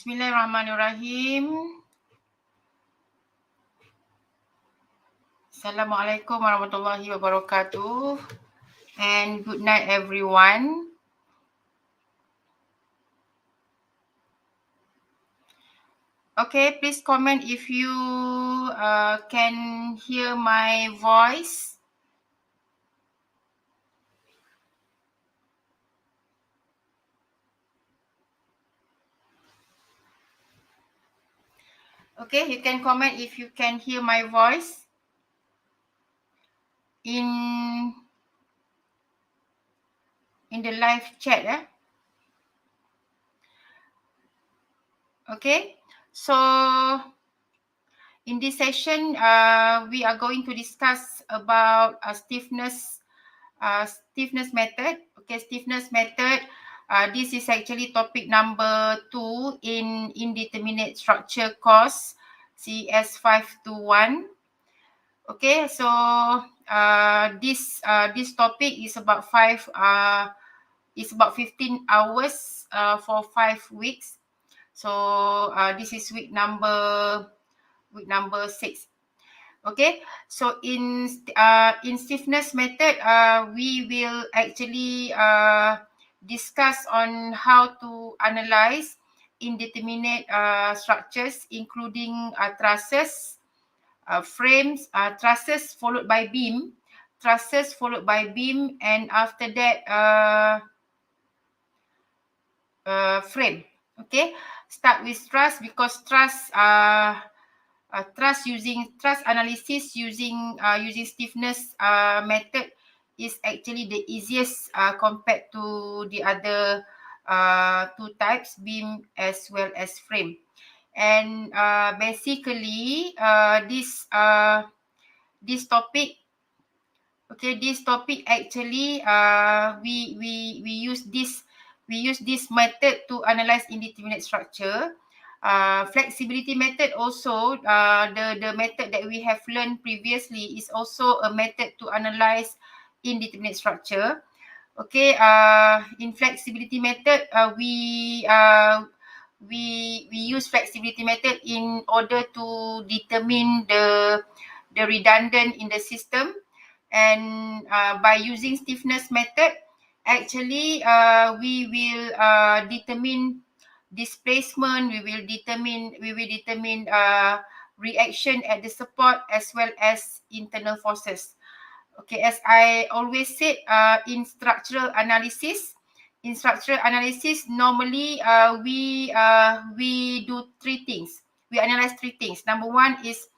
Bismillahirrahmanirrahim. Assalamualaikum warahmatullahi wabarakatuh. And good night everyone. Okay, please comment if you can hear my voice. Okay, you can comment if you can hear my voice in the live chat. Okay, so in this session, we are going to discuss about stiffness method. Okay, stiffness method. This is actually topic number 2 in indeterminate structure course CS 521. Okay, so this topic is about 15 hours for 5 weeks. So this is week number 6. Okay, so in stiffness method, we will actually discuss on how to analyze indeterminate structures, including trusses, frames, trusses followed by beam, and after that frame. Okay, start with truss because truss analysis using stiffness method is actually the easiest compared to the other two types, beam as well as frame. And basically this topic actually we use this method to analyze indeterminate structure. Flexibility method also, the method that we have learned previously is also a method to analyze indeterminate structure. Okay, in flexibility method, we use flexibility method in order to determine the redundant in the system. And by using stiffness method, actually we will determine displacement, we will determine reaction at the support as well as internal forces. Okay, as I always said, in structural analysis, normally we do three things. We analyze three things. Number one is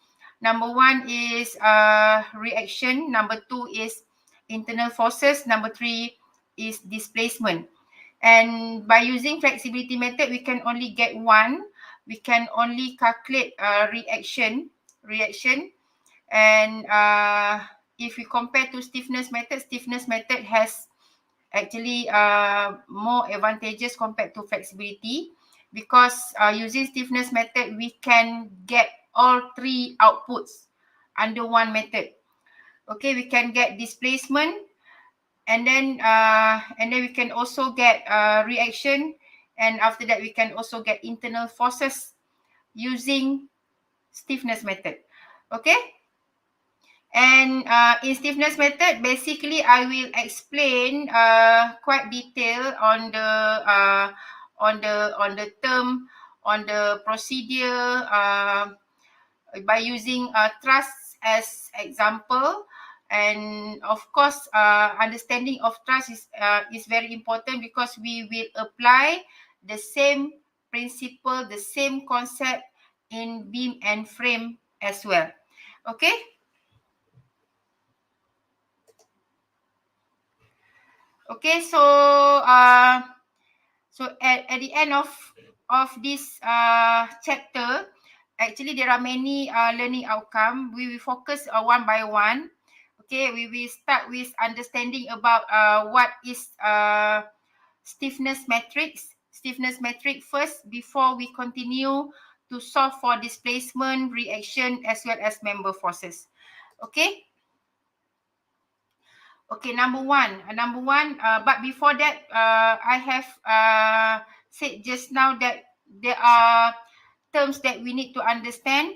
reaction. Number two is internal forces. Number three is displacement. And by using flexibility method, we can only get one. We can only calculate reaction. And if we compare to stiffness method has actually more advantages compared to flexibility, because using stiffness method, we can get all three outputs under one method. Okay, we can get displacement, and then we can also get reaction, and after that we can also get internal forces using stiffness method. Okay, and in stiffness method, basically I will explain quite detail on the term, on the procedure, by using truss as example. And of course, understanding of truss is very important, because we will apply the same principle, the same concept in beam and frame as well. Okay. Okay, so at the end of this chapter, actually there are many learning outcome. We will focus one by one. Okay, we will start with understanding about what is stiffness matrix first, before we continue to solve for displacement, reaction, as well as member forces. Okay. Okay, number one. But before that, I have said just now that there are terms that we need to understand.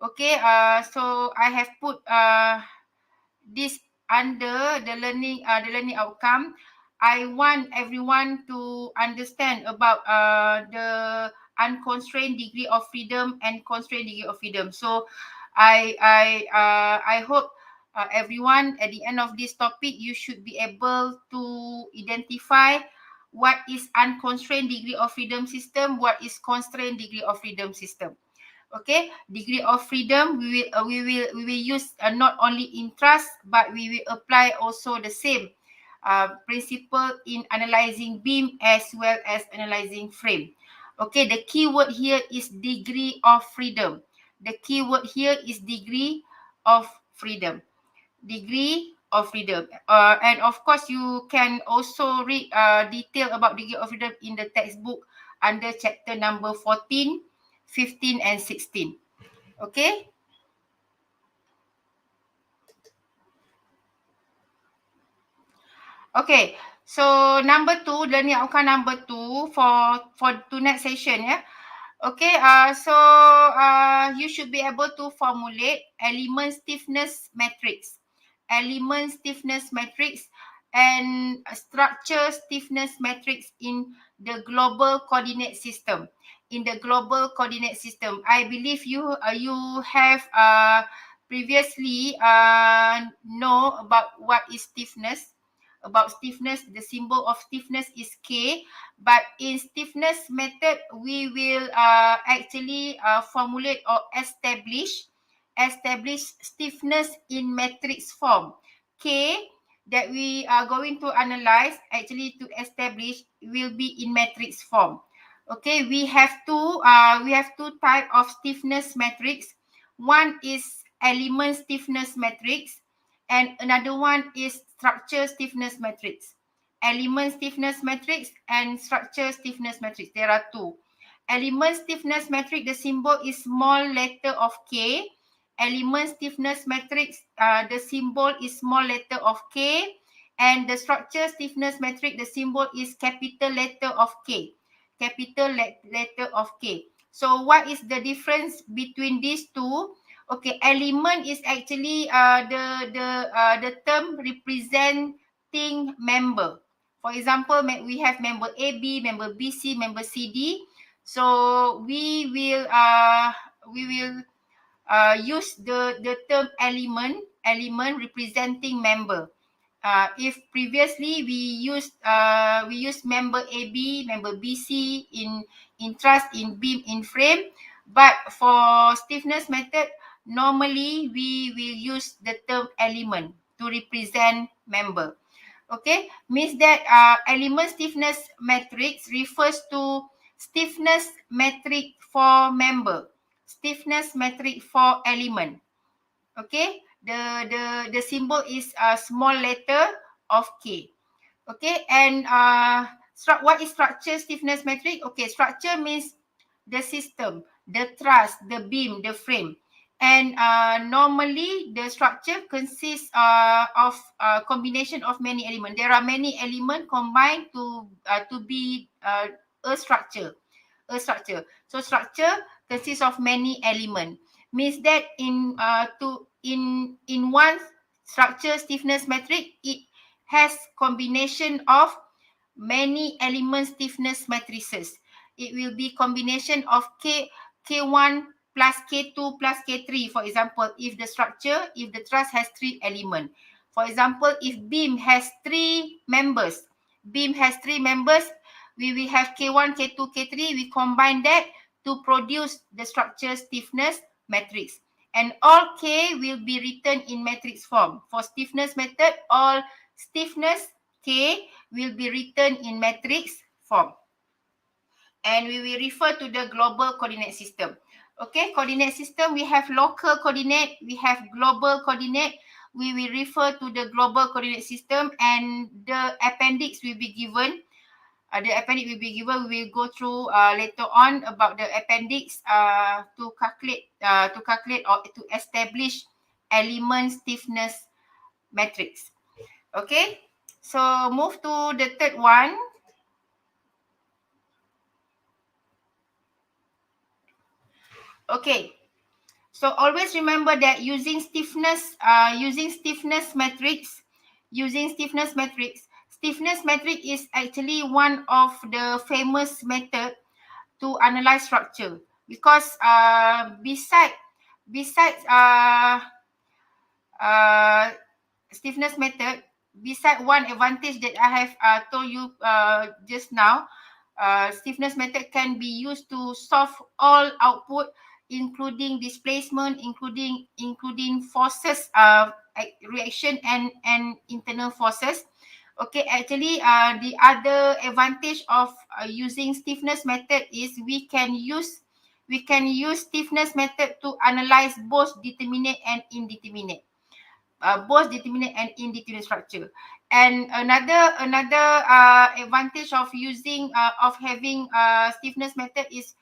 Okay, so I have put this under the learning outcome. I want everyone to understand about the unconstrained degree of freedom and constrained degree of freedom. So I hope everyone at the end of this topic, you should be able to identify what is unconstrained degree of freedom system, what is constrained degree of freedom system. Okay, degree of freedom, we will use not only in trust, but we will apply also the same principle in analyzing beam as well as analyzing frame. Okay, the key word here is degree of freedom. The key word here is degree of freedom. Degree of freedom. And of course, you can also read detail about degree of freedom in the textbook under chapter number 14, 15 and 16. Okay. Okay. So number 2, learning outcome number 2 for tonight's session. Yeah. Okay. You should be able to formulate element stiffness matrix, element stiffness matrix, and structure stiffness matrix in the global coordinate system. In the global coordinate system, I believe you have previously know about what is stiffness. About stiffness, the symbol of stiffness is K. But in stiffness method, we will actually formulate or establish stiffness in matrix form. K that we are going to analyze, actually to establish, will be in matrix form. Okay, we have two type of stiffness matrix. One is element stiffness matrix, and another one is structure stiffness matrix. Element stiffness matrix and structure stiffness matrix. There are two. Element stiffness matrix, the symbol is small letter of K. Element stiffness matrix, the symbol is small letter of K. And the structure stiffness matrix, the symbol is capital letter of K. Capital letter of K. So what is the difference between these two? Okay, element is actually the term representing member. For example, we have member AB, member BC, member CD. So we will use the term element representing member. If previously we used member AB, member BC in truss, in beam, in frame, but for stiffness method, normally we will use the term element to represent member. Okay, means that element stiffness matrix refers to stiffness metric for member, stiffness metric for element. Okay, the symbol is a small letter of K. Okay, and what is structure stiffness metric? Okay, structure means the system, the truss, the beam, the frame. And normally the structure consists of a combination of many elements. There are many elements combined to be a structure. A structure. So structure consists of many elements. Means that in one structure stiffness metric, it has combination of many element stiffness matrices. It will be combination of K1 plus K2 plus K3. For example, if the truss has 3 elements. For example, if beam has 3 members, we will have K1, K2, K3. We combine that to produce the structure stiffness matrix. And all K will be written in matrix form. For stiffness method, all stiffness K will be written in matrix form. And we will refer to the global coordinate system. Okay, coordinate system, we have local coordinate, we have global coordinate. We will refer to the global coordinate system, and the appendix will be given. We will go through later on about the appendix to calculate or to establish element stiffness matrix. Okay, so move to the third one. Okay. So always remember that using stiffness matrix, stiffness matrix is actually one of the famous method to analyze structure, because besides uh, stiffness method, beside one advantage that I have told you just now, stiffness method can be used to solve all output, including displacement, including forces, reaction and internal forces. Okay, actually, the other advantage of using stiffness method is we can use stiffness method to analyze both determinate and indeterminate, both determinate and indeterminate structure. And another advantage of having stiffness method is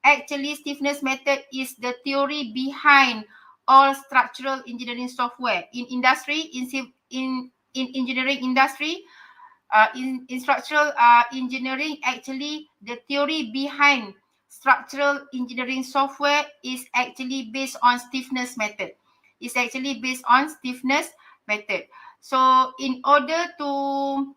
actually stiffness method is the theory behind all structural engineering software in industry, in engineering industry. In structural engineering, actually the theory behind structural engineering software is actually based on stiffness method. It's actually based on stiffness method. So in order to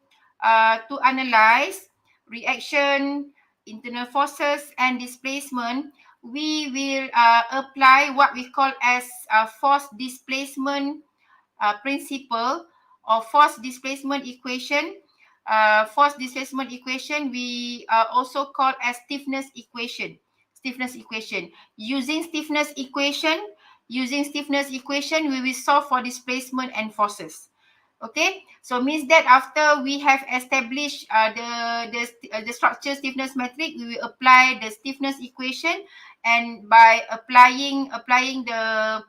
analyze reaction, internal forces and displacement, we will apply what we call as force displacement principle, or force displacement equation. Force displacement equation we also call as stiffness equation. Using stiffness equation, we will solve for displacement and forces. Okay, so means that after we have established the structure stiffness metric, we will apply the stiffness equation, and by applying the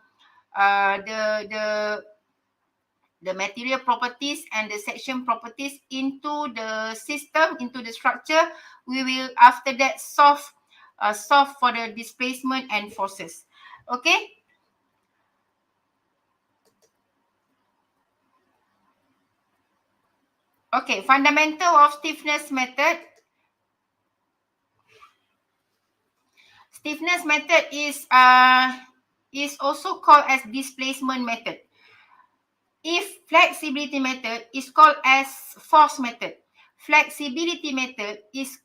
the material properties and the section properties into the system, into the structure, we will after that solve for the displacement and forces. Okay. Okay, fundamental of stiffness method. Stiffness method is also called as displacement method. If flexibility method is called as force method, flexibility method is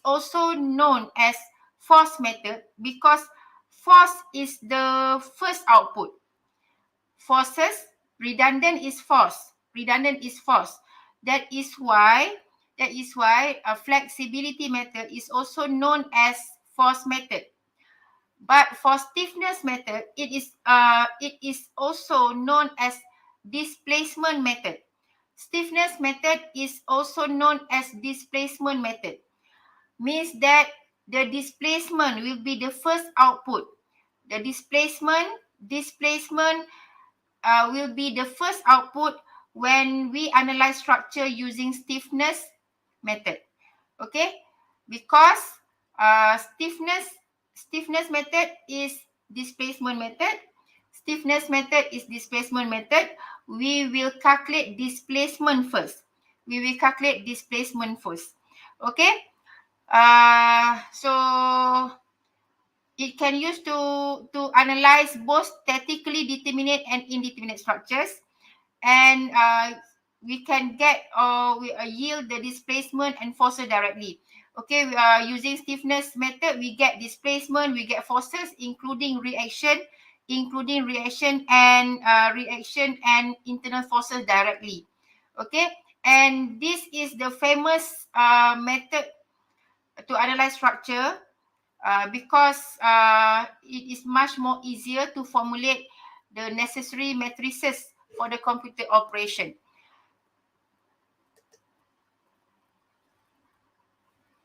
also known as force method, because force is the first output. Forces, redundant is force. That is why a flexibility method is also known as force method. But for stiffness method, it is also known as displacement method. Stiffness method is also known as displacement method. Means that the displacement will be the first output. The displacement will be the first output when we analyze structure using stiffness method. Okay, because stiffness method is displacement method. We will calculate displacement first. Okay. So it can use to analyze both statically determinate and indeterminate structures, and we can get or we yield the displacement and forces directly. Okay, we are using stiffness method, we get displacement, we get forces, including reaction and internal forces directly. Okay, and this is the famous method to analyze structure, because it is much more easier to formulate the necessary matrices for the computer operation.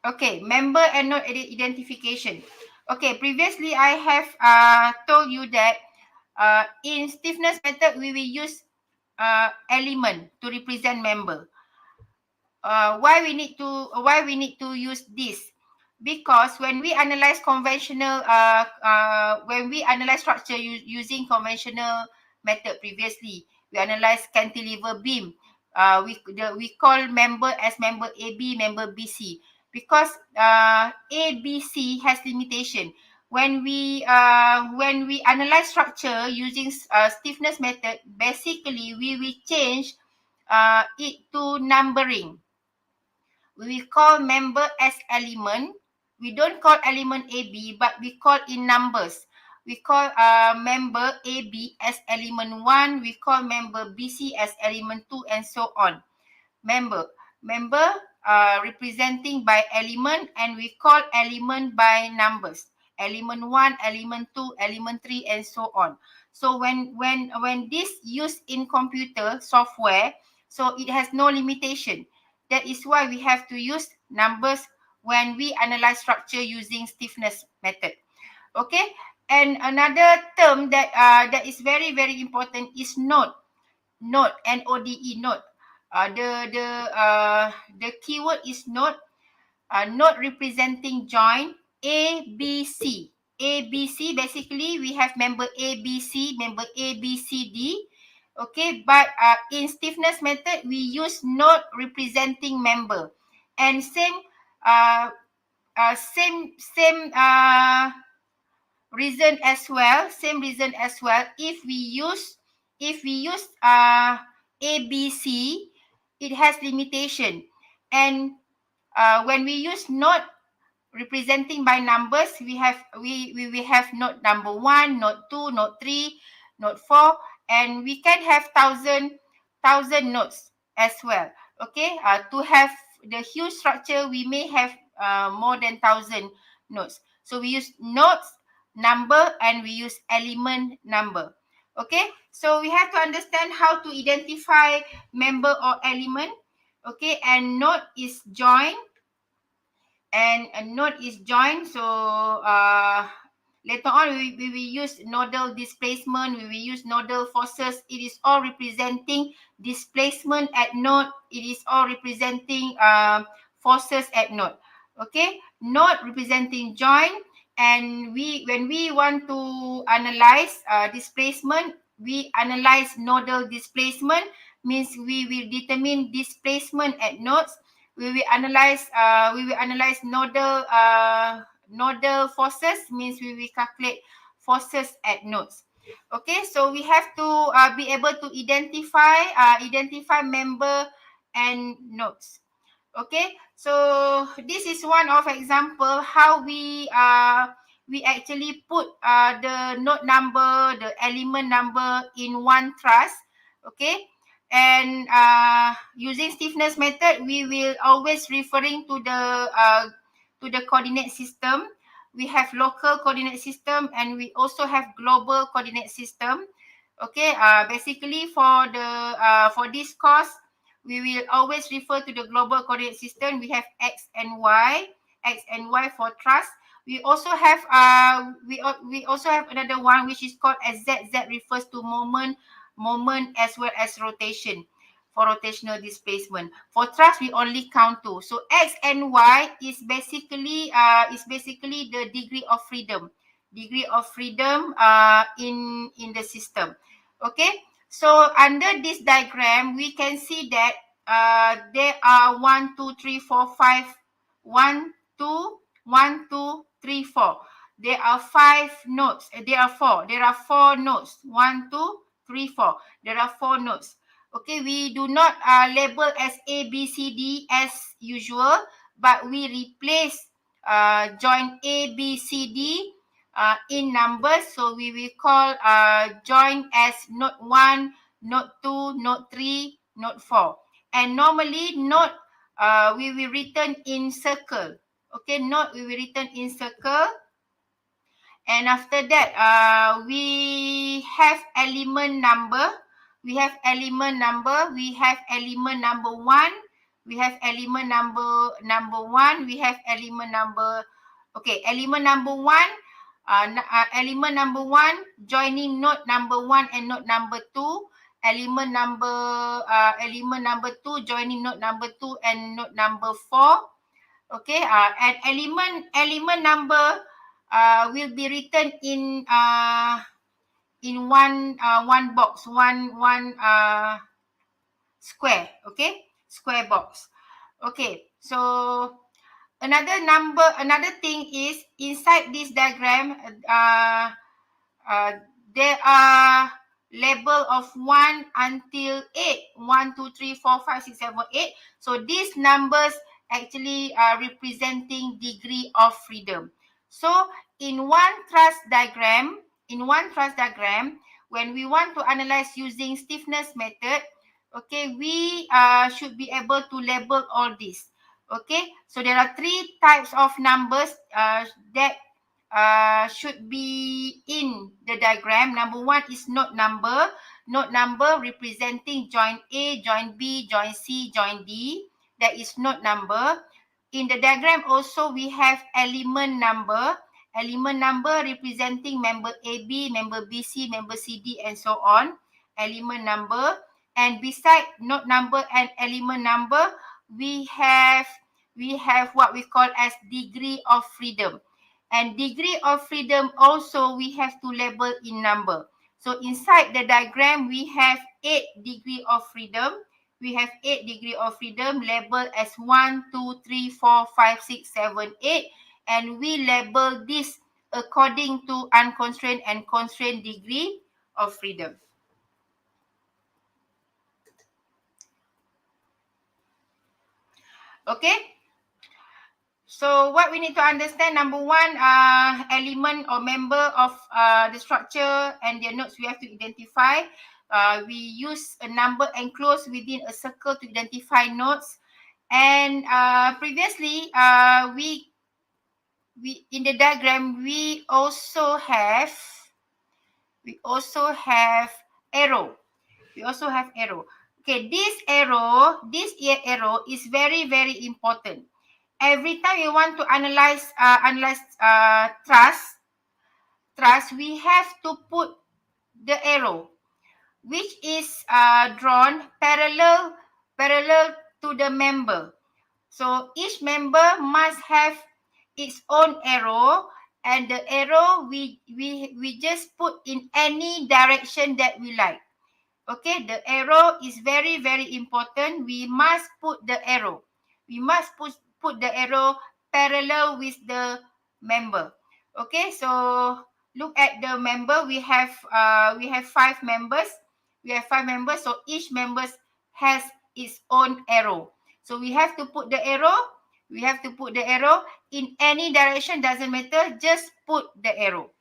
Okay, member and node identification. Okay, previously I have told you that in stiffness method we will use element to represent member. Why we need to use this? Because when we analyze structure using conventional method previously, we analyze cantilever beam. We call member as member AB, member BC, because A, B, C has limitation. when we analyze structure using stiffness method, basically we will change it to numbering. We will call member as element. We don't call element AB, but we call in numbers. We call member AB as element 1. We call member BC as element 2, and so on. Member representing by element, and we call element by numbers. Element 1, element 2, element 3, and so on. So when this used in computer software, so it has no limitation. That is why we have to use numbers when we analyze structure using stiffness method. Okay, and another term that that is very very important is node. Node, N-O-D-E, node. The keyword is node. Node representing join A, B, C. A, B, C, basically we have member A, B, C, member A, B, C, D. Okay, but in stiffness method, we use node representing member. And same reason as well, if we use ABC, it has limitation. And when we use node representing by numbers, we have node number 1, node 2, node 3, node 4, and we can have thousand nodes as well. Okay, to have the huge structure, we may have more than 1,000 nodes. So we use nodes number, and we use element number. Okay, so we have to understand how to identify member or element. Okay, and node is join, and a node is joined. So later on we will use nodal displacement, we will use nodal forces. It is all representing displacement at node. It is all representing forces at node. Okay, node representing join, and when we want to analyze displacement, we analyze nodal displacement, means we will determine displacement at nodes. We will analyze nodal forces, means we will calculate forces at nodes. Okay, so we have to be able to identify member and nodes. Okay, so this is one of example how we actually put the node number, the element number in one truss. Okay, and using stiffness method, we will always referring to the coordinate system. We have local coordinate system, and we also have global coordinate system. Okay, basically for this course, we will always refer to the global coordinate system. We have x and y for truss. We also have we also have another one which is called as z. Z refers to moment as well as rotation, for rotational displacement. For truss, we only count 2. So x and y is basically the degree of freedom in the system. Okay, so under this diagram, we can see that there are 1, 2, 3, 4, 5. 1, 2, 1, 2, 3, 4. There are 5 nodes. There are 4. There are 4 nodes. 1, 2, 3, 4. There are 4 nodes. Okay, we do not label as A, B, C, D as usual, but we replace join A, B, C, D in numbers. So we will call join as node 1, node 2, node 3, node 4. And normally node we will written in circle. Okay, node we will written in circle. And after that, we have element number. We have element number. We have element number 1. We have element number 1. We have element number. Okay, element number 1. Element number 1 joining node number 1 and node number 2. Element number 2 joining node number 2 and node number 4. Okay, and element number will be written in one box, one square. Okay, square box. Okay, so another thing is inside this diagram, there are label of 1 until 8. 1, 2, 3, 4, 5, 6, 7, 8. So these numbers actually are representing degree of freedom. So in one truss diagram, when we want to analyze using stiffness method, okay, we should be able to label all this. Okay, so there are 3 types of numbers that should be in the diagram. Number 1 is node number. Node number representing joint A, joint B, joint C, joint D. That is node number. In the diagram also we have element number. Element number representing member AB, member BC, member CD and so on. Element number. And beside node number and element number, we have what we call as degree of freedom. And degree of freedom also we have to label in number. So inside the diagram, we have 8 degree of freedom. We have 8 degree of freedom labeled as 1, 2, 3, 4, 5, 6, 7, 8. And we label this according to unconstrained and constrained degree of freedom. Okay. So what we need to understand, number 1, element or member of the structure and their nodes we have to identify. We use a number enclosed within a circle to identify nodes. And previously, we in the diagram we also have arrow. We also have arrow. Okay, this arrow is very, very important. Every time you want to analyze truss, we have to put the arrow, which is drawn parallel to the member. So each member must have its own arrow, and the arrow we just put in any direction that we like. Okay, the arrow is very, very important. We must put the arrow. We must put the arrow parallel with the member. Okay, so look at the member. We have 5 members. We have 5 members. So each member has its own arrow. So we have to put the arrow. We have to put the arrow in any direction. Doesn't matter. Just put the arrow.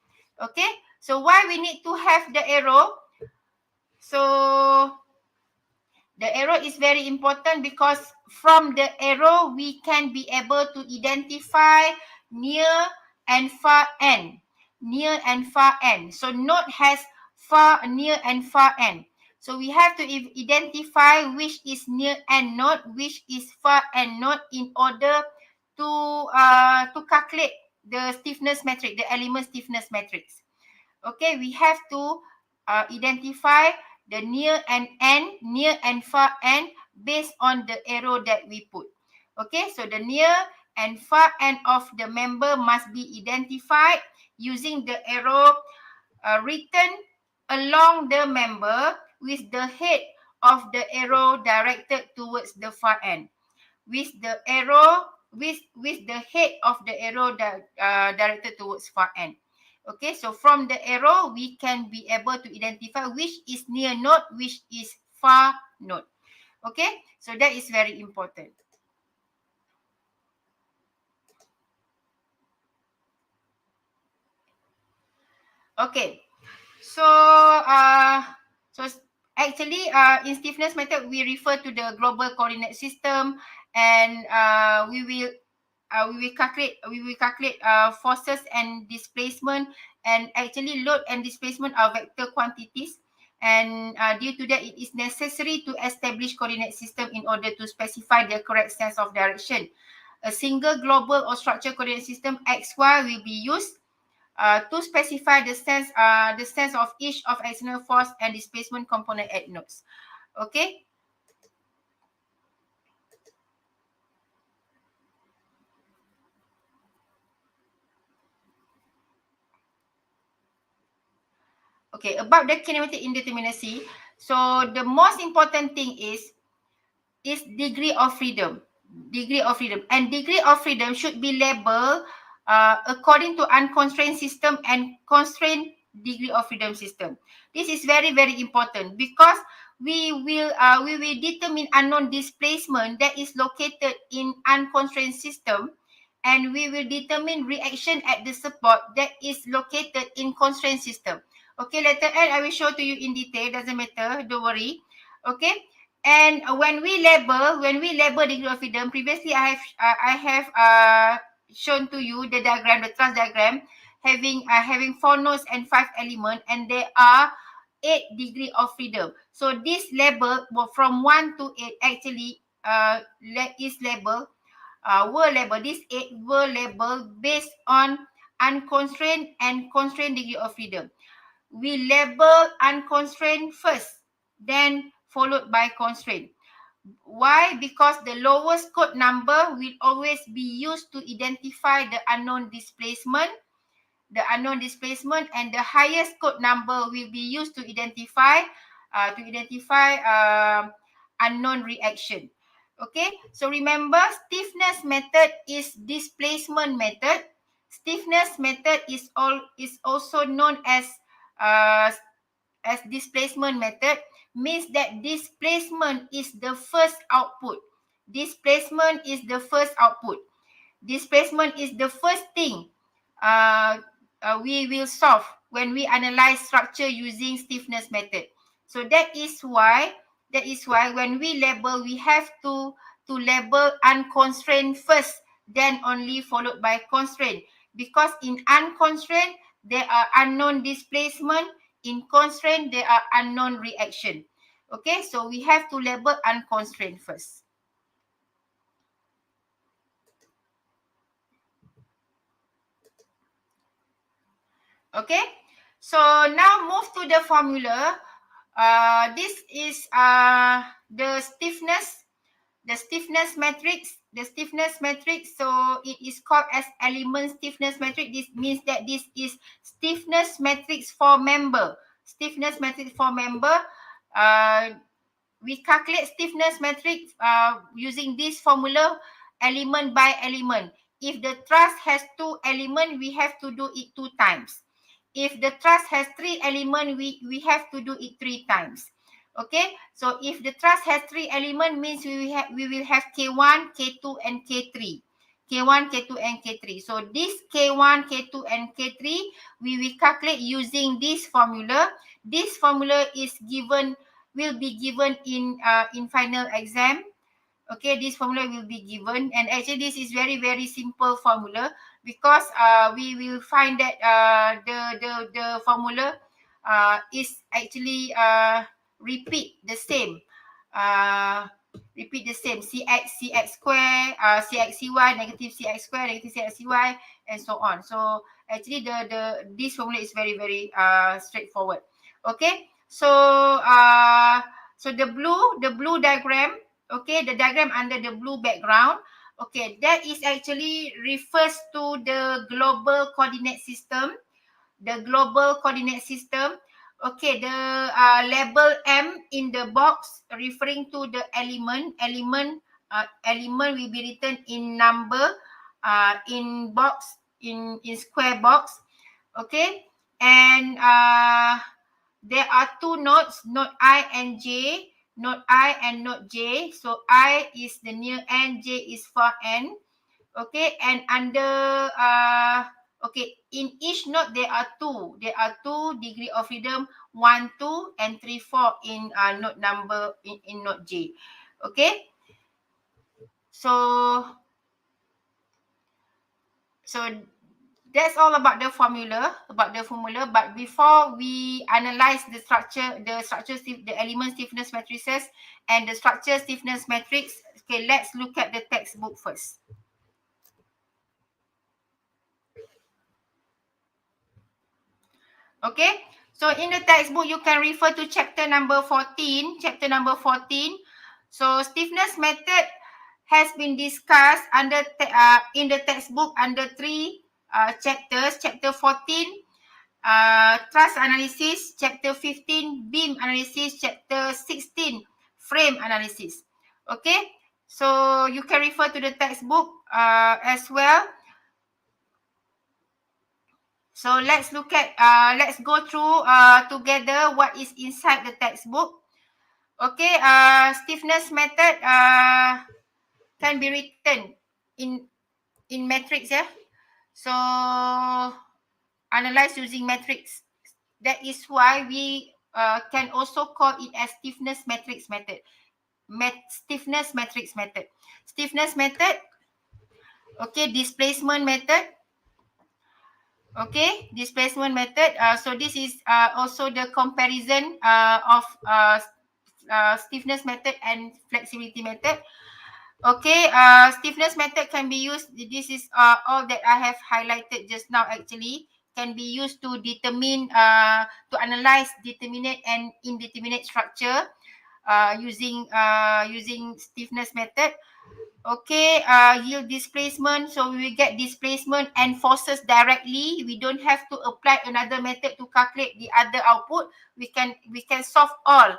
Okay. So why we need to have the arrow? So the arrow is very important because from the arrow we can be able to identify near and far end. Near and far end. So node has far, near and far end. So we have to identify which is near end node, which is far end node in order to calculate the stiffness matrix, the element stiffness matrix. Okay, we have to identify the near and far end based on the arrow that we put. Okay, so the near and far end of the member must be identified using the arrow written along the member with the head of the arrow directed towards the far end. With the arrow, with the head of the arrow directed towards far end. Okay, so from the arrow, we can be able to identify which is near node, which is far node. Okay, so that is very important. Okay, so actually in stiffness method, we refer to the global coordinate system, and we will calculate forces and displacement, and actually load and displacement are vector quantities, and due to that it is necessary to establish coordinate system in order to specify the correct sense of direction. A single global or structure coordinate system XY will be used to specify the sense of each of external force and displacement component at nodes. Okay. Okay, about the kinematic indeterminacy. So the most important thing is degree of freedom. degree of freedom. And degree of freedom should be labeled according to unconstrained system and constrained degree of freedom system. This is very, very important because we will determine unknown displacement that is located in unconstrained system, and we will determine reaction at the support that is located in constrained system. Okay, later on I will show to you in detail, doesn't matter, don't worry. Okay, and when we label degree of freedom, previously I have shown to you the diagram, the Truss diagram, having 4 nodes and 5 elements, and there are 8 degree of freedom. So this label from 1 to 8 actually is labeled these 8 were labeled based on unconstrained and constrained degree of freedom. We label unconstrained first, then followed by constraint. Why? Because the lowest code number will always be used to identify the unknown displacement, and the highest code number will be used to identify unknown reaction. Okay, so remember, stiffness method is displacement method. Stiffness method is also known uh, as displacement method, means that displacement is the first output. Displacement is the first output. Displacement is the first thing we will solve when we analyze structure using stiffness method. So that is why when we label, we have to label unconstrained first, then only followed by constraint. Because in unconstrained, there are unknown displacement. In constraint, there are unknown reaction. Okay, so we have to label unconstrained first. Okay, so now move to the formula. This is the stiffness matrix. The stiffness matrix, so it is called as element stiffness matrix. This means that this is stiffness matrix for member. Stiffness matrix for member. We calculate stiffness matrix using this formula, element by element. If the truss has 2 elements, we have to do it 2 times. If the truss has 3 elements, we have to do it 3 times. Okay, so if the truss has 3 elements, means we will have K1, K2, and K3. K1, K2, and K3. So this K1, K2, and K3, we will calculate using this formula. This formula will be given in final exam. Okay, this formula will be given, and actually this is very, very simple formula, because we will find that the formula is actually repeat the same cx square, cx cy, negative cx square, negative cx cy, and so on. So actually this formula is very, very straightforward. Okay, so the blue diagram, okay, the diagram under the blue background, okay, that is actually refers to the global coordinate system. Okay, the label M in the box referring to the element will be written in number, in box, in square box. Okay, and there are 2 nodes, node I and J. Node I and node J. So I is the near end, J is far end. Okay, and under okay, in each node there are 2 degree of freedom, 1, 2, and 3, 4 in node number in node J. Okay, so that's all about the formula. But before we analyze the element stiffness matrices and the structure stiffness matrix, okay, let's look at the textbook first. Okay, so in the textbook you can refer to chapter number 14. So stiffness method has been discussed under in the textbook under 3 chapters. Chapter 14, truss analysis. Chapter 15, beam analysis. Chapter 16, frame analysis. Okay, So you can refer to the textbook as well. So let's look at, let's go through together what is inside the textbook. Okay, stiffness method can be written in matrix, yeah. So analyze using matrix. That is why we can also call it as stiffness matrix method. Stiffness matrix method. Stiffness method. Okay, displacement method. Okay, displacement method. So this is also the comparison of stiffness method and flexibility method. Okay, stiffness method can be used. This is all that I have highlighted just now actually can be used to determine, to analyze determinate and indeterminate structure using stiffness method. Okay, yield displacement. So we will get displacement and forces directly. We don't have to apply another method to calculate the other output. We can solve all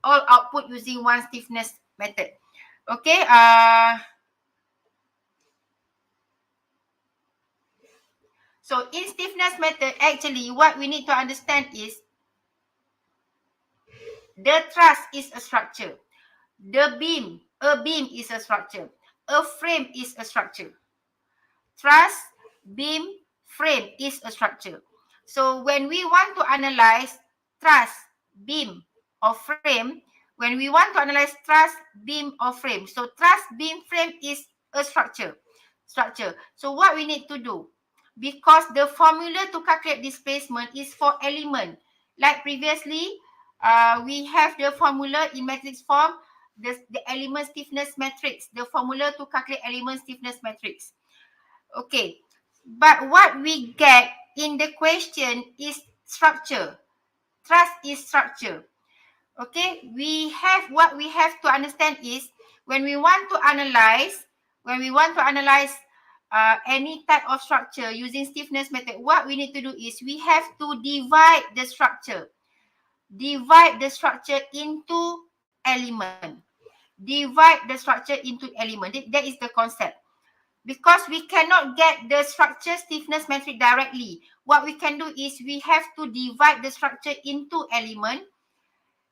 output using one stiffness method. Okay, so in stiffness method, actually what we need to understand is the truss is a structure. A beam is a structure. A frame is a structure. Truss, beam, frame is a structure. So when we want to analyze truss, beam, or frame, when we want to analyze truss, beam, or frame, so truss, beam, frame is a structure. So what we need to do, because the formula to calculate displacement is for element, like previously, we have the formula in matrix form, the element stiffness matrix, the formula to calculate element stiffness matrix. Okay, but what we get in the question is structure. Truss is structure. Okay, what we have to understand is when we want to analyze, any type of structure using stiffness method, what we need to do is we have to divide the structure. Divide the structure into element. Divide the structure into element. That is the concept. Because we cannot get the structure stiffness metric directly. What we can do is we have to divide the structure into element.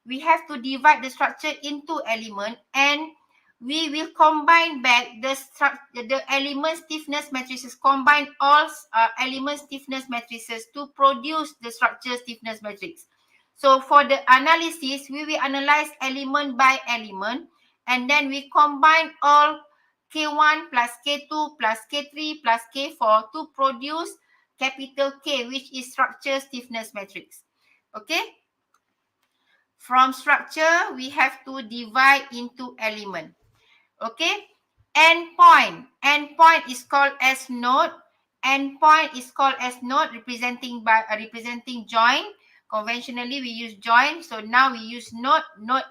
We have to divide the structure into element, and we will combine back the element stiffness matrices, combine all element stiffness matrices to produce the structure stiffness matrix. So for the analysis, we will analyze element by element, and then we combine all K1 plus K2 plus K3 plus K4 to produce capital K, which is structure stiffness matrix. Okay. From structure, we have to divide into element. Okay. Endpoint. Endpoint is called as node. Endpoint is called as node representing joint. Conventionally, we use joint. So now we use node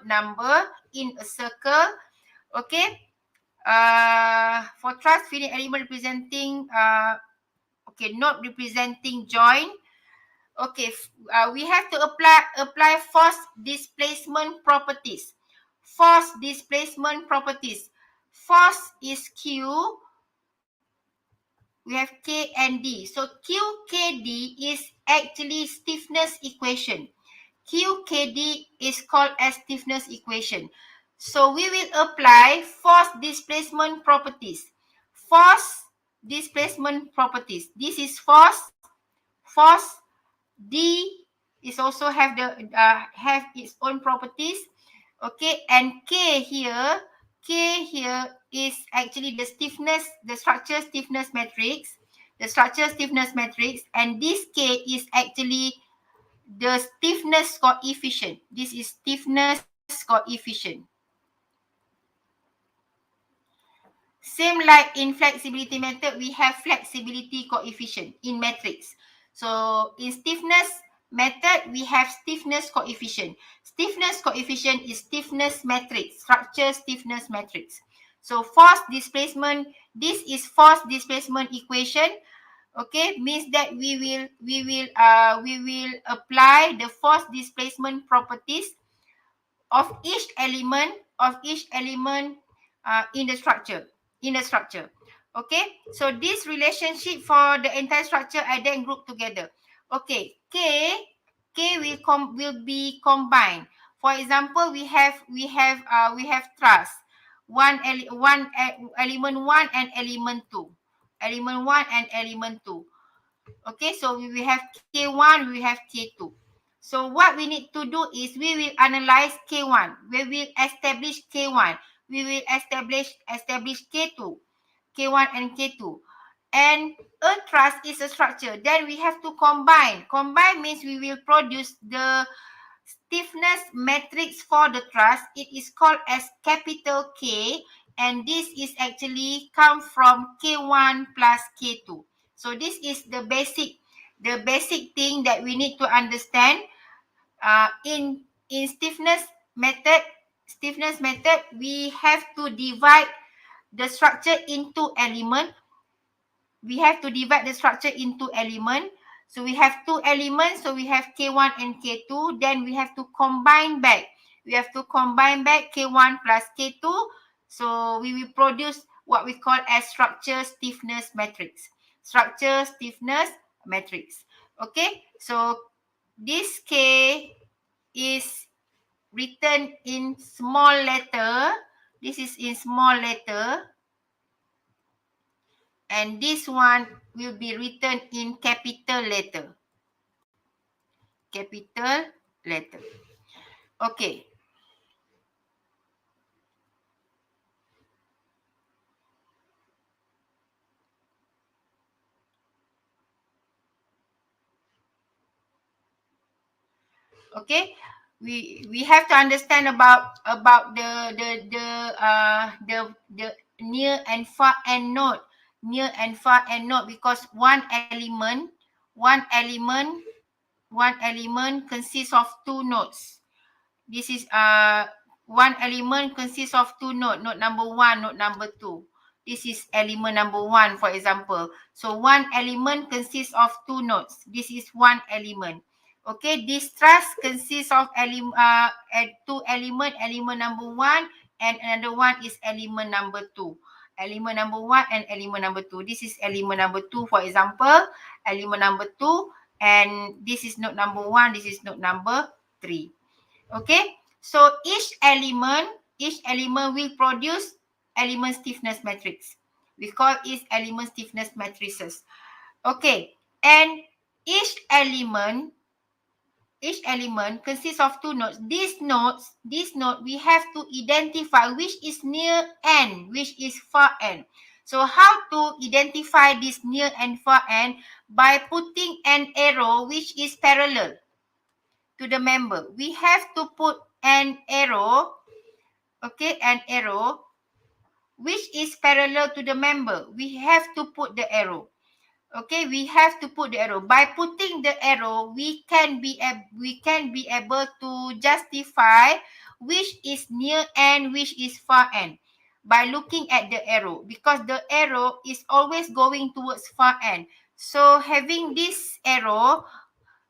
number in a circle. Okay. For truss feeding element representing, node representing joint. Okay, we have to apply force displacement properties. Force displacement properties. Force is Q. We have K and D. So QKD is actually stiffness equation. QKD is called as stiffness equation. So we will apply force displacement properties. Force displacement properties. This is force. Force D is also have its own properties. Okay, and K here is actually the stiffness, the structure stiffness matrix. The structure stiffness matrix, and this K is actually the stiffness coefficient. This is stiffness coefficient. Same like in flexibility method, we have flexibility coefficient in matrix. So in stiffness method, we have stiffness coefficient. Stiffness coefficient is stiffness matrix, structure stiffness matrix. So force displacement, this is force displacement equation. Okay, means that we will apply the force displacement properties of each element in the structure. Okay, so this relationship for the entire structure I then group together. Okay, K will be combined. For example, we have truss. Element 1 and element 2. Element 1 and element 2. Okay, so we have K1, we have K2. So what we need to do is we will analyze K1. We will establish K1. We will establish K2. K1 and K2. And a truss is a structure. Then we have to combine. Combine means we will produce the stiffness matrix for the truss. It is called as capital K, and this is actually come from K1 plus K2. So this is the basic thing that we need to understand. In stiffness method, we have to divide the structure into element. We have to divide the structure into element. So we have two elements. So we have K1 and K2. Then we have to combine back. K1 plus K2. So we will produce what we call as structure stiffness matrix. Okay. So this K is written in small letter. This is in small letter. And this one will be written in capital letter. Okay. Okay. We have to understand about the near and far end node. Because one element consists of two nodes. This is one element consists of two nodes, node number 1, node number 2. This is element number 1, for example. So one element consists of two nodes. This is one element. Okay, this truss consists of two elements, element number 1 and another one is element number 2. Element number 1 and element number 2. This is element number 2, for example. Element number 2, and this is node number 1, this is node number 3. Okay, so each element will produce element stiffness matrix. We call it element stiffness matrices. Okay, and each element consists of two nodes. This node we have to identify which is near end, which is far end. So how to identify this near and far end? By putting an arrow which is parallel to the member. We have to put an arrow, okay, which is parallel to the member. We have to put the arrow. Okay, we have to put the arrow. By putting the arrow, we can be able to justify which is near end, which is far end by looking at the arrow, because the arrow is always going towards far end. So having this arrow,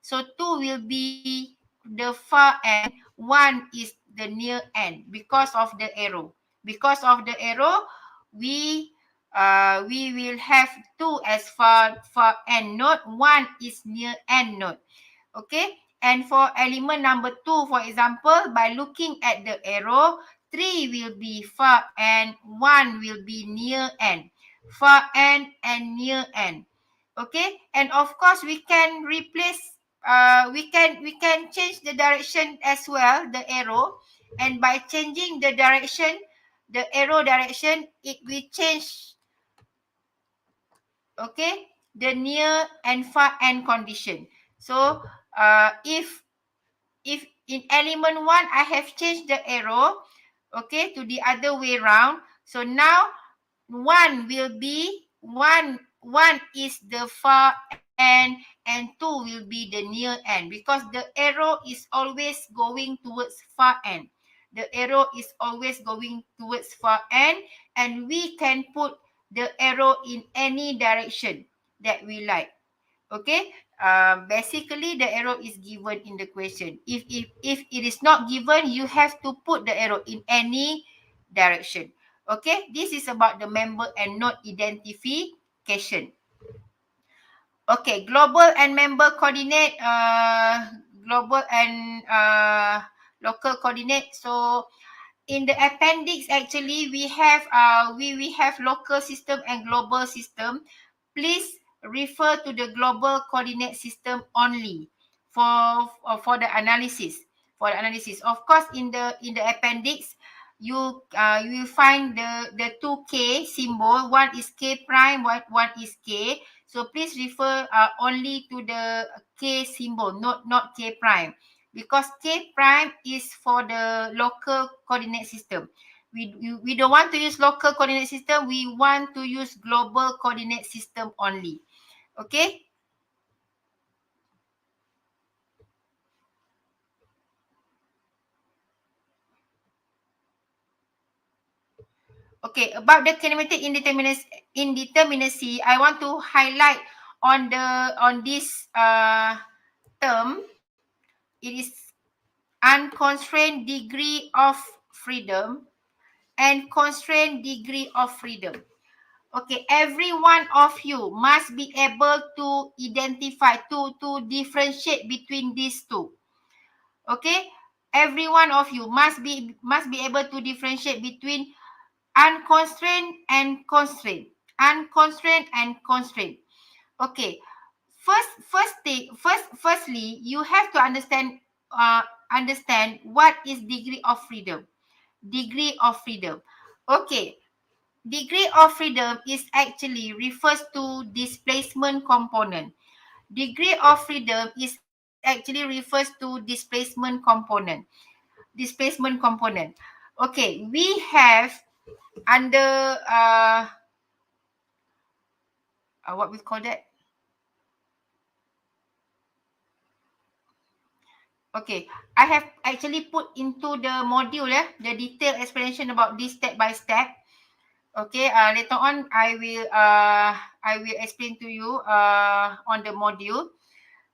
so 2 will be the far end, 1 is the near end because of the arrow. Because of the arrow, we will have 2 as far end node, 1 is near end node. Okay, and for element number 2, for example, by looking at the arrow, 3 will be far end, 1 will be near end. Far end and near end. Okay, and of course we can replace we can change the direction as well, the arrow, and by changing the direction, the arrow direction, it will change, okay, the near and far end condition. So if in element 1 I have changed the arrow, okay, to the other way round, so now 1 will be one is the far end and 2 will be the near end, because the arrow is always going towards far end. The arrow is always going towards far end, and we can put the arrow in any direction that we like. Okay, basically the arrow is given in the question. If it is not given, you have to put the arrow in any direction. Okay, this is about the member and node identification. Okay, global and member coordinate, global and local coordinate. So in the appendix, actually, we have we have local system and global system. Please refer to the global coordinate system only for the analysis. For the analysis, of course, in the appendix, you will find the two K symbol. One is K prime, one is K. So please refer only to the K symbol, not K prime, because K prime is for the local coordinate system. We don't want to use local coordinate system. We want to use global coordinate system only. Okay. Okay. About the kinematic indeterminacy, I want to highlight on this term. It is unconstrained degree of freedom and constrained degree of freedom. Okay, every one of you must be able to identify, to differentiate between these two. Okay, every one of you must be able to differentiate between unconstrained and constrained, unconstrained and constrained. Okay, firstly, you have to understand what is degree of freedom. Degree of freedom. Okay, degree of freedom is actually refers to displacement component. Degree of freedom is actually refers to displacement component. Displacement component. Okay, we have under what we call that? Okay, I have actually put into the module the detailed explanation about this step by step. Okay, later on I will explain to you on the module.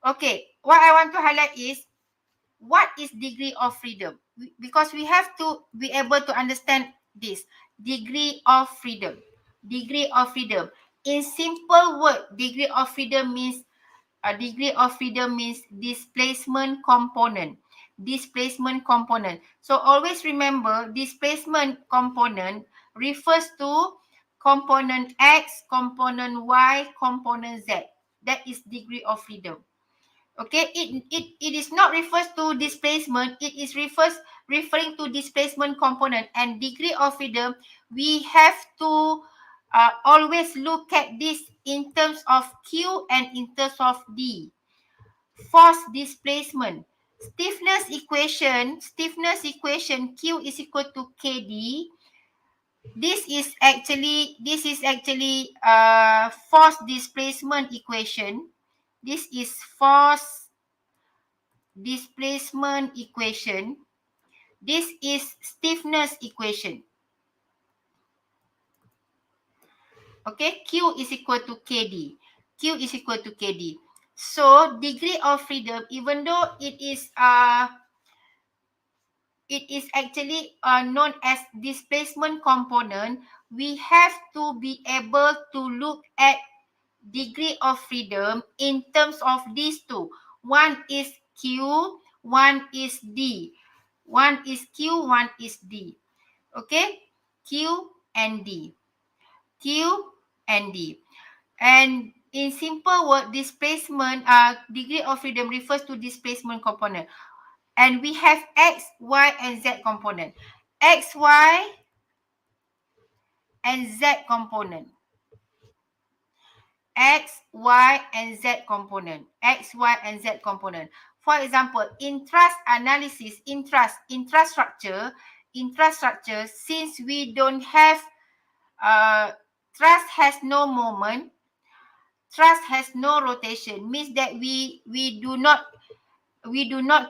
Okay, what I want to highlight is what is degree of freedom, because we have to be able to understand this degree of freedom. Degree of freedom. In simple word, degree of freedom means displacement component. Displacement component. So always remember, displacement component refers to component X, component Y, component Z. That is degree of freedom. Okay, it is not refers to displacement, it is referring to displacement component. And degree of freedom, we have to always look at this in terms of Q and in terms of D. Force displacement. Stiffness equation Q is equal to KD. This is actually force displacement equation. This is force displacement equation. This is stiffness equation. Okay, Q is equal to KD. Q is equal to KD. So degree of freedom, even though it is actually known as displacement component, we have to be able to look at degree of freedom in terms of these two. One is Q, one is D. One is Q, one is D. Okay? Q and D. Q and D. And in simple word, displacement, degree of freedom refers to displacement component. And we have X, Y, and Z component. X, Y, and Z component. X, Y, and Z component. X, Y, and Z component. For example, in Truss analysis, intrastructure, since we don't have, Truss has no moment, Truss has no rotation, means that we do not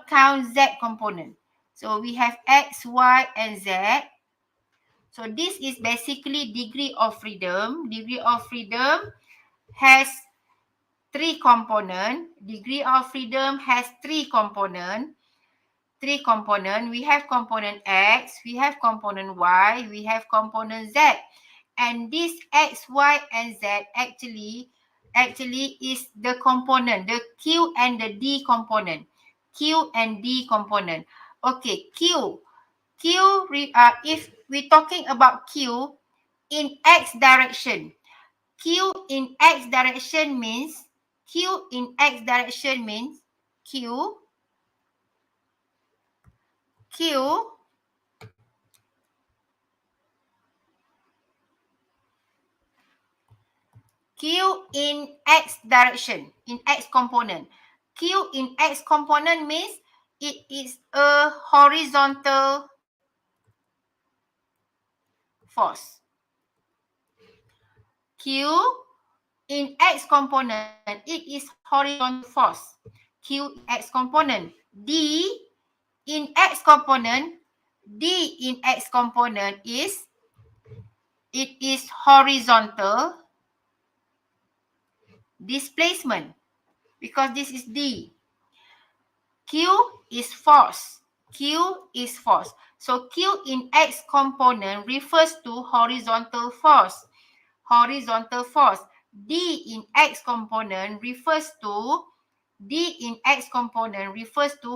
count Z component. So we have X, Y, and Z. So this is basically degree of freedom. Degree of freedom has three component. Degree of freedom has three component. three component. We have component X, we have component Y, we have component Z. And this X, Y, and Z actually is the component, the Q and the D component. Q and D component. Okay, if we're talking about Q in X direction, Q in X direction means Q in X direction means Q in X direction, in X component. Q in X component means it is a horizontal force. Q in X component, it is horizontal force. Q in X component. D in X component, D in X component is, it is horizontal displacement, because this is D. Q is force. Q is force. So Q in X component refers to horizontal force. Horizontal force. D in X component refers to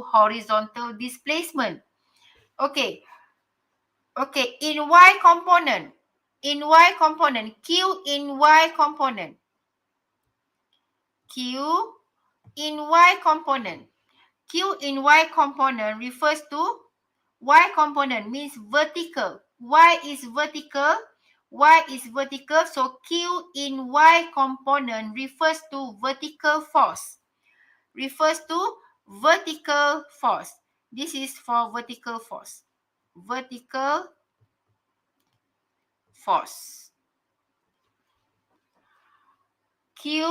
horizontal displacement. Okay. Okay, in Y component. In Y component. Q in Y component. Q in Y component. Q in Y component refers to, Y component means vertical. Y is vertical. Y is vertical. So Q in Y component refers to vertical force. Refers to vertical force. This is for vertical force. Vertical force. Q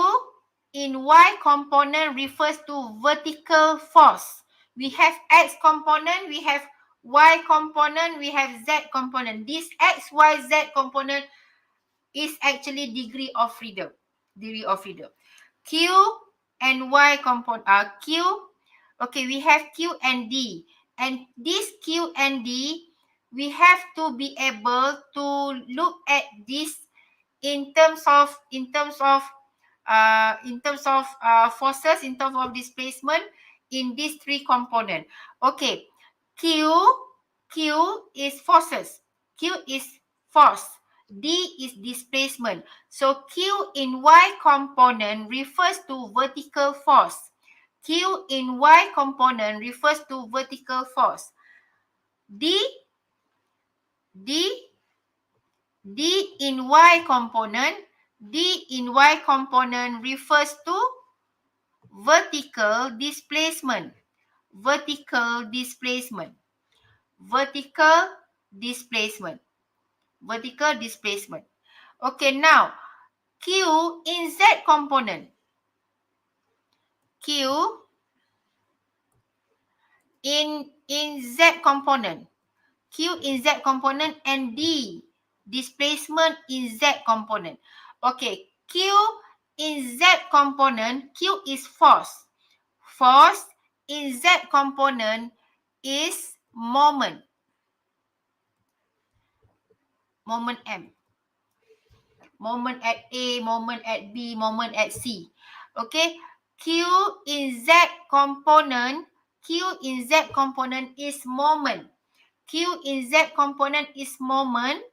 in Y component refers to vertical force. We have X component, we have Y component, we have Z component. This X, Y, Z component is actually degree of freedom. Degree of freedom. Q and Y component okay, we have Q and D. And this Q and D, we have to be able to look at this in terms of forces, in terms of displacement in these three components. Okay, Q is forces. Q is force. D is displacement. So Q in Y component refers to vertical force. Q in Y component refers to vertical force. D in Y component, D in Y component refers to vertical displacement. Vertical displacement. Vertical displacement. Vertical displacement. Okay, now Q in Z component. Q in Z component. Q in Z component and D displacement in Z component. Okay, Q in Z component, Q is force. Force in Z component is moment. Moment M. Moment at A, moment at B, moment at C. Okay, Q in Z component, Q in Z component is moment. Q in Z component is moment,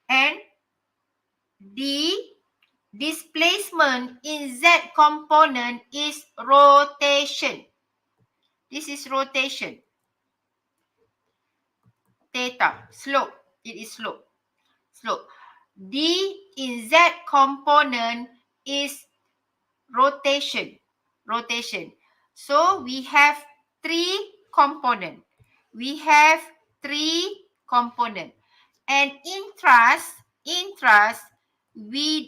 and D displacement in Z component is rotation. This is rotation. Theta, slope. It is slope. Slope. D in Z component is rotation. Rotation. So we have three components. We have three components. And in Truss,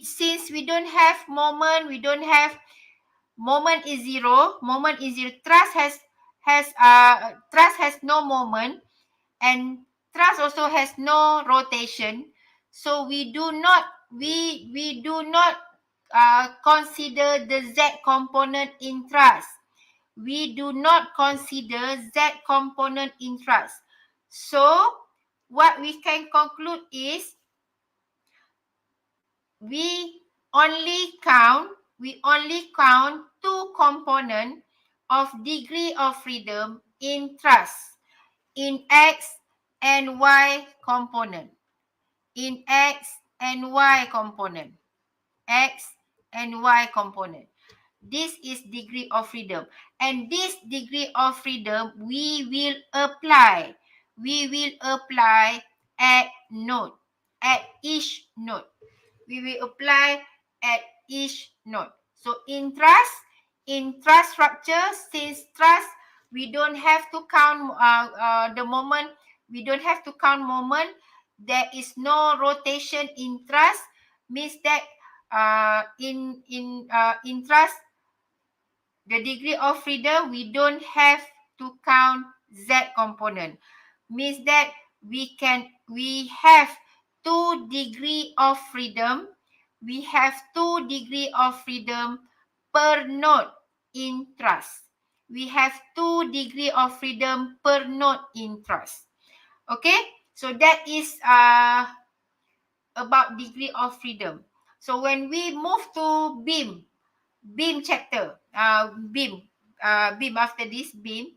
since we don't have moment, moment is zero. Truss has no moment, and Truss also has no rotation. So we do not consider the Z component in Truss. we do not consider Z component in truss. So what we can conclude is we only count two components of degree of freedom in truss, in X and Y component. In X and Y component. X and Y component. This is degree of freedom. And this degree of freedom we will apply. We will apply at node, at each node. We will apply at each node. So in truss structure, since truss, we don't have to count the moment. We don't have to count moment. There is no rotation in truss. Means that in truss, the degree of freedom, we don't have to count Z component. Means that we have 2 degree of freedom. We have 2 degree of freedom per node in truss. We have 2 degree of freedom per node in truss. Okay, so that is about degree of freedom. So when we move to beam chapter, beam after this beam,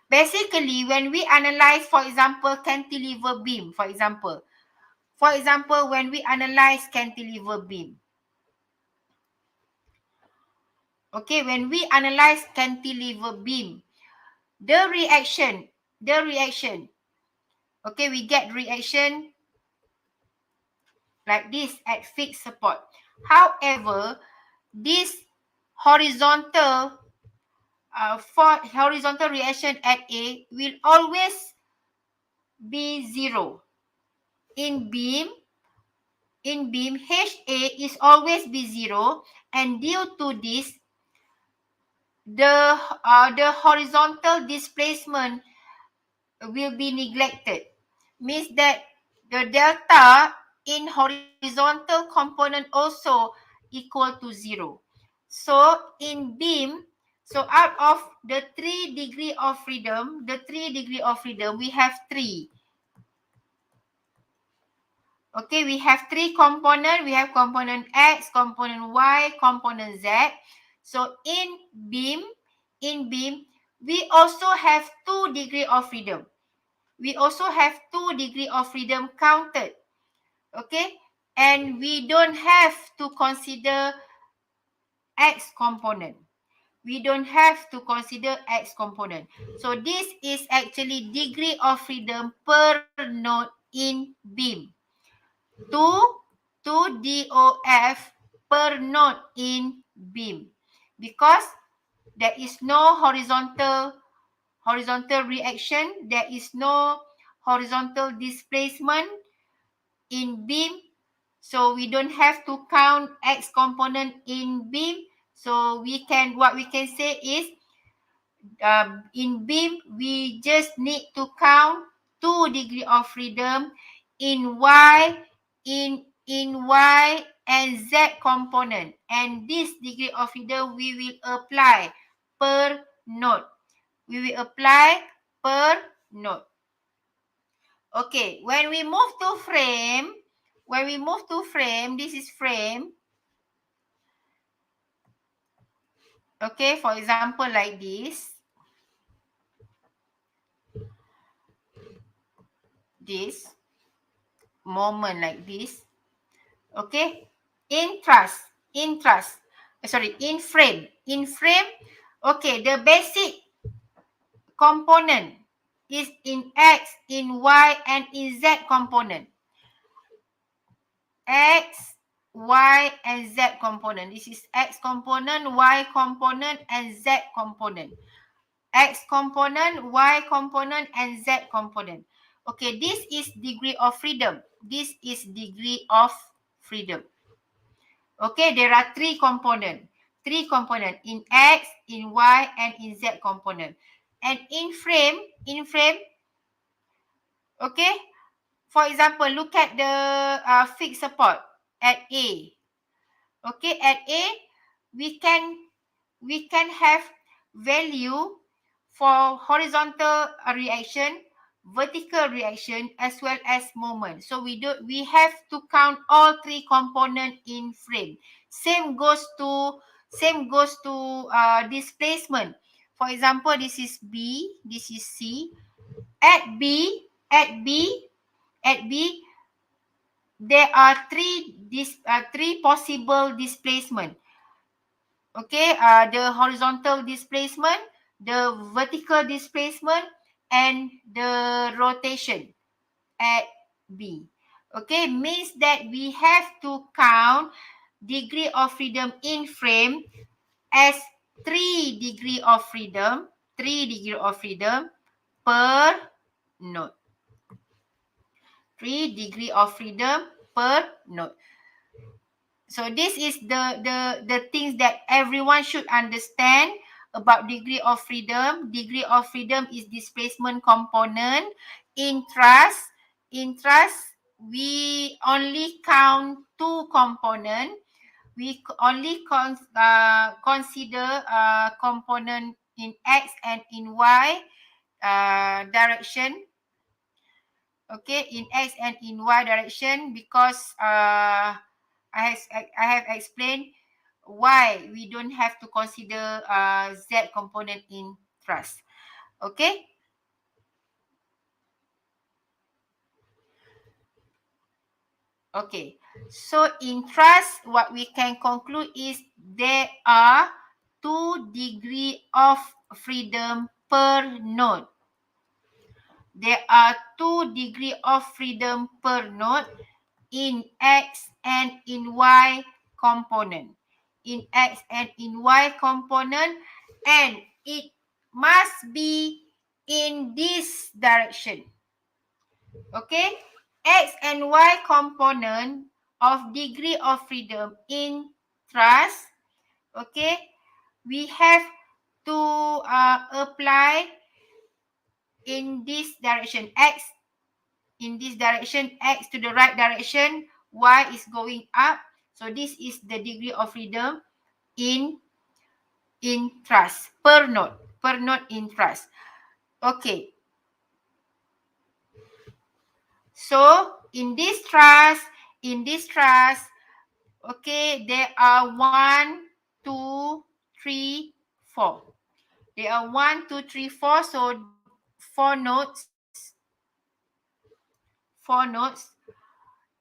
basically when we analyze, for example, cantilever beam, for example, when we analyze cantilever beam, okay, when we analyze cantilever beam, the reaction, okay, we get reaction like this at fixed support. However, this horizontal for horizontal reaction at A will always be 0. In beam, HA is always be 0, and due to this, the horizontal displacement will be neglected. Means that the delta in horizontal component also equal to 0. So in beam, so out of the 3 degree of freedom, we have 3. Okay, we have 3 component. We have component X, component Y, component Z. So in beam, we also have 2 degree of freedom. We also have 2 degree of freedom counted. Okay, and we don't have to consider X component. We don't have to consider X component. So this is actually degree of freedom per node in beam. 2 DOF per node in beam. Because there is no horizontal reaction, there is no horizontal displacement in beam, so we don't have to count X component in beam. So what we can say is in beam we just need to count 2 degree of freedom in Y, in Y and Z component, and this degree of freedom we will apply per node. We will apply per node. Okay, when we move to frame, this is frame. Okay, for example, like this. This moment like this. Okay, in frame. Okay, the basic component is in X, in Y, and in Z component. X, Y, and Z component. This is X component, Y component, and Z component. X component, Y component, and Z component. Okay, this is degree of freedom. This is degree of freedom. Okay, there are 3 components. 3 components in X, in Y, and in Z component. And in frame, okay, for example, look at the fixed support at A. Okay, at A, we can we can have value for horizontal reaction, vertical reaction, as well as moment. So we have to count all three components in frame. Same goes to displacement. For example, this is B, this is C. At B, there are three possible displacement. Okay, the horizontal displacement, the vertical displacement, and the rotation at B. Okay, means that we have to count degree of freedom in frame as 3 degree of freedom, per node. 3 degree of freedom per node. So this is the things that everyone should understand about degree of freedom. Degree of freedom is displacement component. In truss, we only count two component. We only consider component in X and in Y direction. Okay, in X and in Y direction, because I have explained why we don't have to consider Z component in truss. Okay. Okay. So in truss, what we can conclude is there are 2 degree of freedom per node. There are 2 degree of freedom per node in X and in Y component. In X and in Y component, and it must be in this direction. Okay, X and Y component of degree of freedom in truss. Okay, we have to apply in this direction. X in this direction, X to the right direction, Y is going up. So this is the degree of freedom in truss per node in truss. Okay. So in this truss, okay, there are 1, 2, 3, 4. There are 1, 2, 3, 4. So 4 nodes.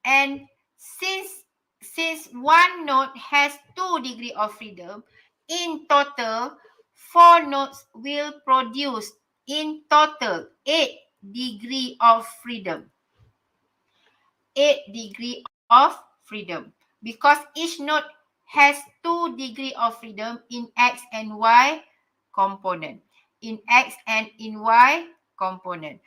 And since one node has 2 degree of freedom, in total 4 nodes will produce in total 8 degree of freedom. 8 degree of freedom, because each node has 2 degree of freedom in X and Y component. In X and in Y component.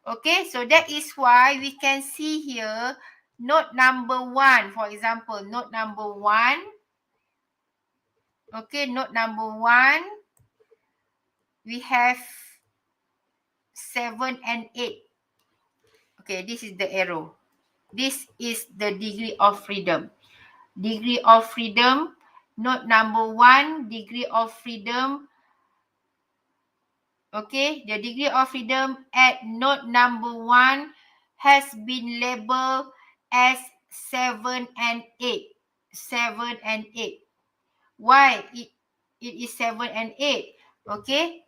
Okay, so that is why we can see here node number 1, for example, node number 1. Okay, node number 1, we have 7 and 8. Okay, this is the arrow. This is the degree of freedom. Degree of freedom, node number 1, degree of freedom. Okay, the degree of freedom at node number 1 has been labeled as 7 and 8. 7 and 8. Why it is 7 and 8? Okay.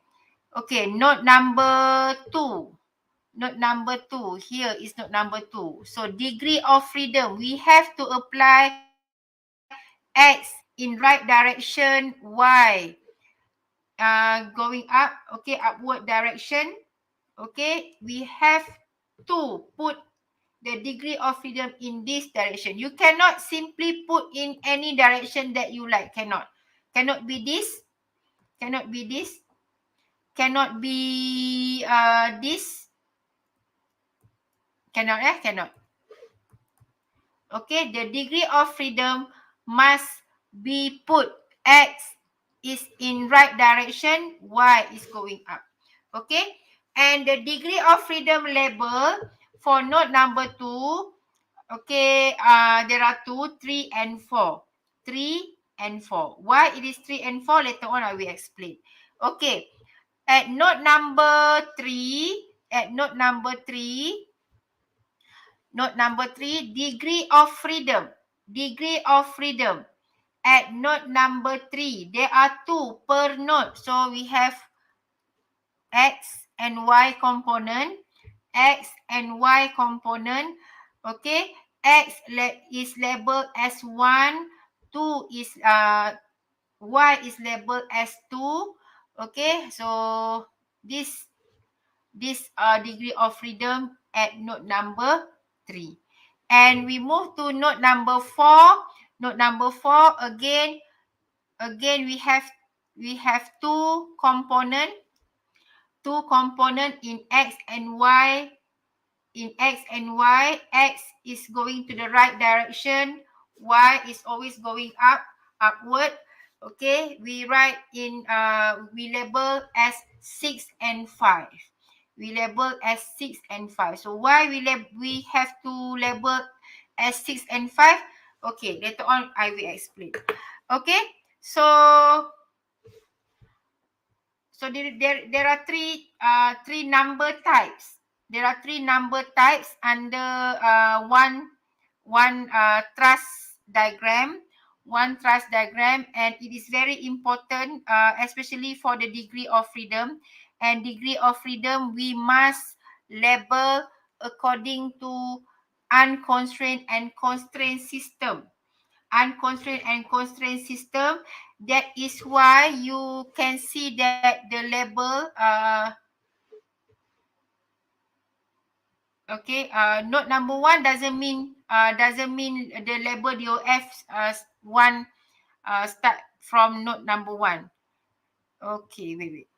Okay, node number 2. Node number 2. Here is node number 2. So degree of freedom, we have to apply X in right direction, Y going up, okay, upward direction. Okay, we have to put the degree of freedom in this direction. You cannot simply put in any direction that you like. Cannot be this, cannot be this, cannot be this, cannot. Okay, the degree of freedom must be put. X is in right direction, Y is going up. Okay, and the degree of freedom label for node number 2, okay, there are 2, 3 and 4. 3, and 4. Why it is 3 and 4? Later on I will explain. Okay. At note number 3, degree of freedom. Degree of freedom. At note number 3, there are 2 per note. So we have X and Y component. X and Y component. Okay. X is labeled as 1. 2 is Y is labeled as 2. Okay. So this degree of freedom at note number 3. And we move to note number 4. Note number 4, again we have two component in X and Y. In X and Y, X is going to the right direction, Y is always going upward. Okay, we write in we label as 6 and 5. We label as 6 and 5. So why we have to label as 6 and 5? Okay, later on I will explain. Okay, so there are three number types. There are 3 number types under one truss diagram. One truss diagram, and it is very important, especially for the degree of freedom. And degree of freedom, we must label according to unconstrained and constrained system. Unconstrained and constrained system. That is why you can see that the label okay, note number 1 doesn't mean the label DOF one start from note number 1. Okay, wait.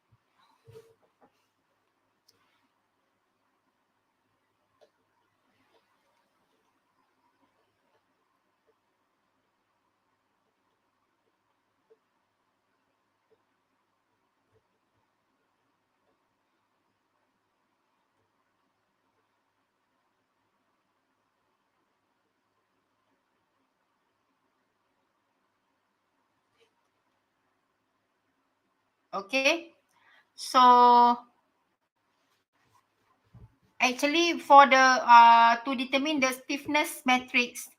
Okay, so actually for the to determine the stiffness matrix,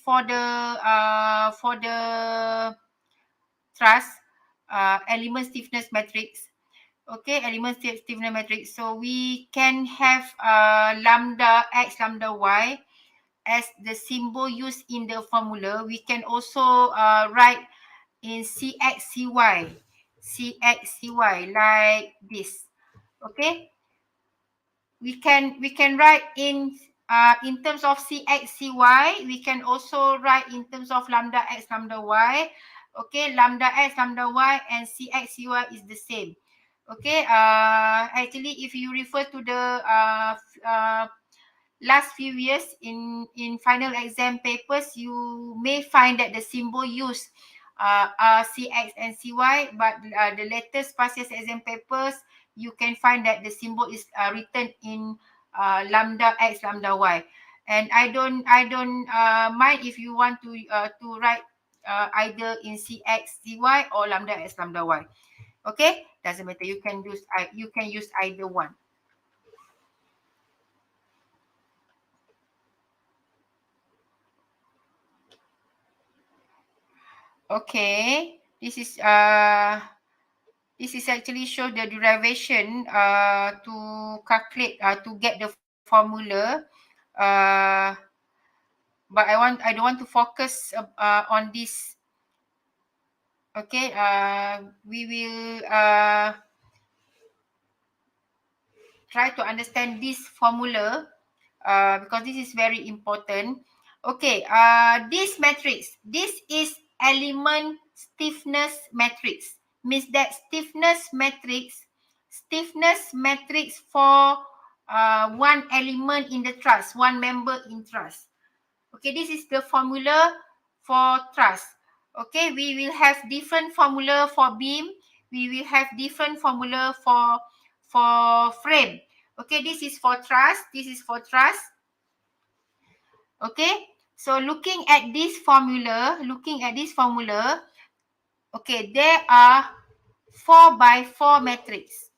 for the truss element stiffness matrix. Okay, element stiffness matrix. So we can have lambda X, lambda Y as the symbol used in the formula. We can also write in CX, CY. CX, CY like this. Okay. We can write in terms of CX, CY. We can also write in terms of lambda X, lambda Y. Okay, lambda X, lambda Y and CX, CY is the same. Okay, actually if you refer to the last few years in final exam papers, you may find that the symbol used are CX and CY, but the latest past year's exam papers, you can find that the symbol is written in lambda X, lambda Y. And I don't mind if you want to write either in CX, CY or lambda X, lambda Y. Okay, doesn't matter. You can use either one. Okay, this is actually show the derivation to calculate to get the formula. But I don't want to focus on this. Okay, we will try to understand this formula because this is very important. Okay, this matrix, this is element stiffness matrix. Means that stiffness matrix for one element in the truss, one member in truss. Okay, this is the formula for truss. Okay, we will have different formula for beam. We will have different formula for frame. Okay, this is for truss. This is for truss. Okay, So looking at this formula, okay, there are 4 by 4 matrix.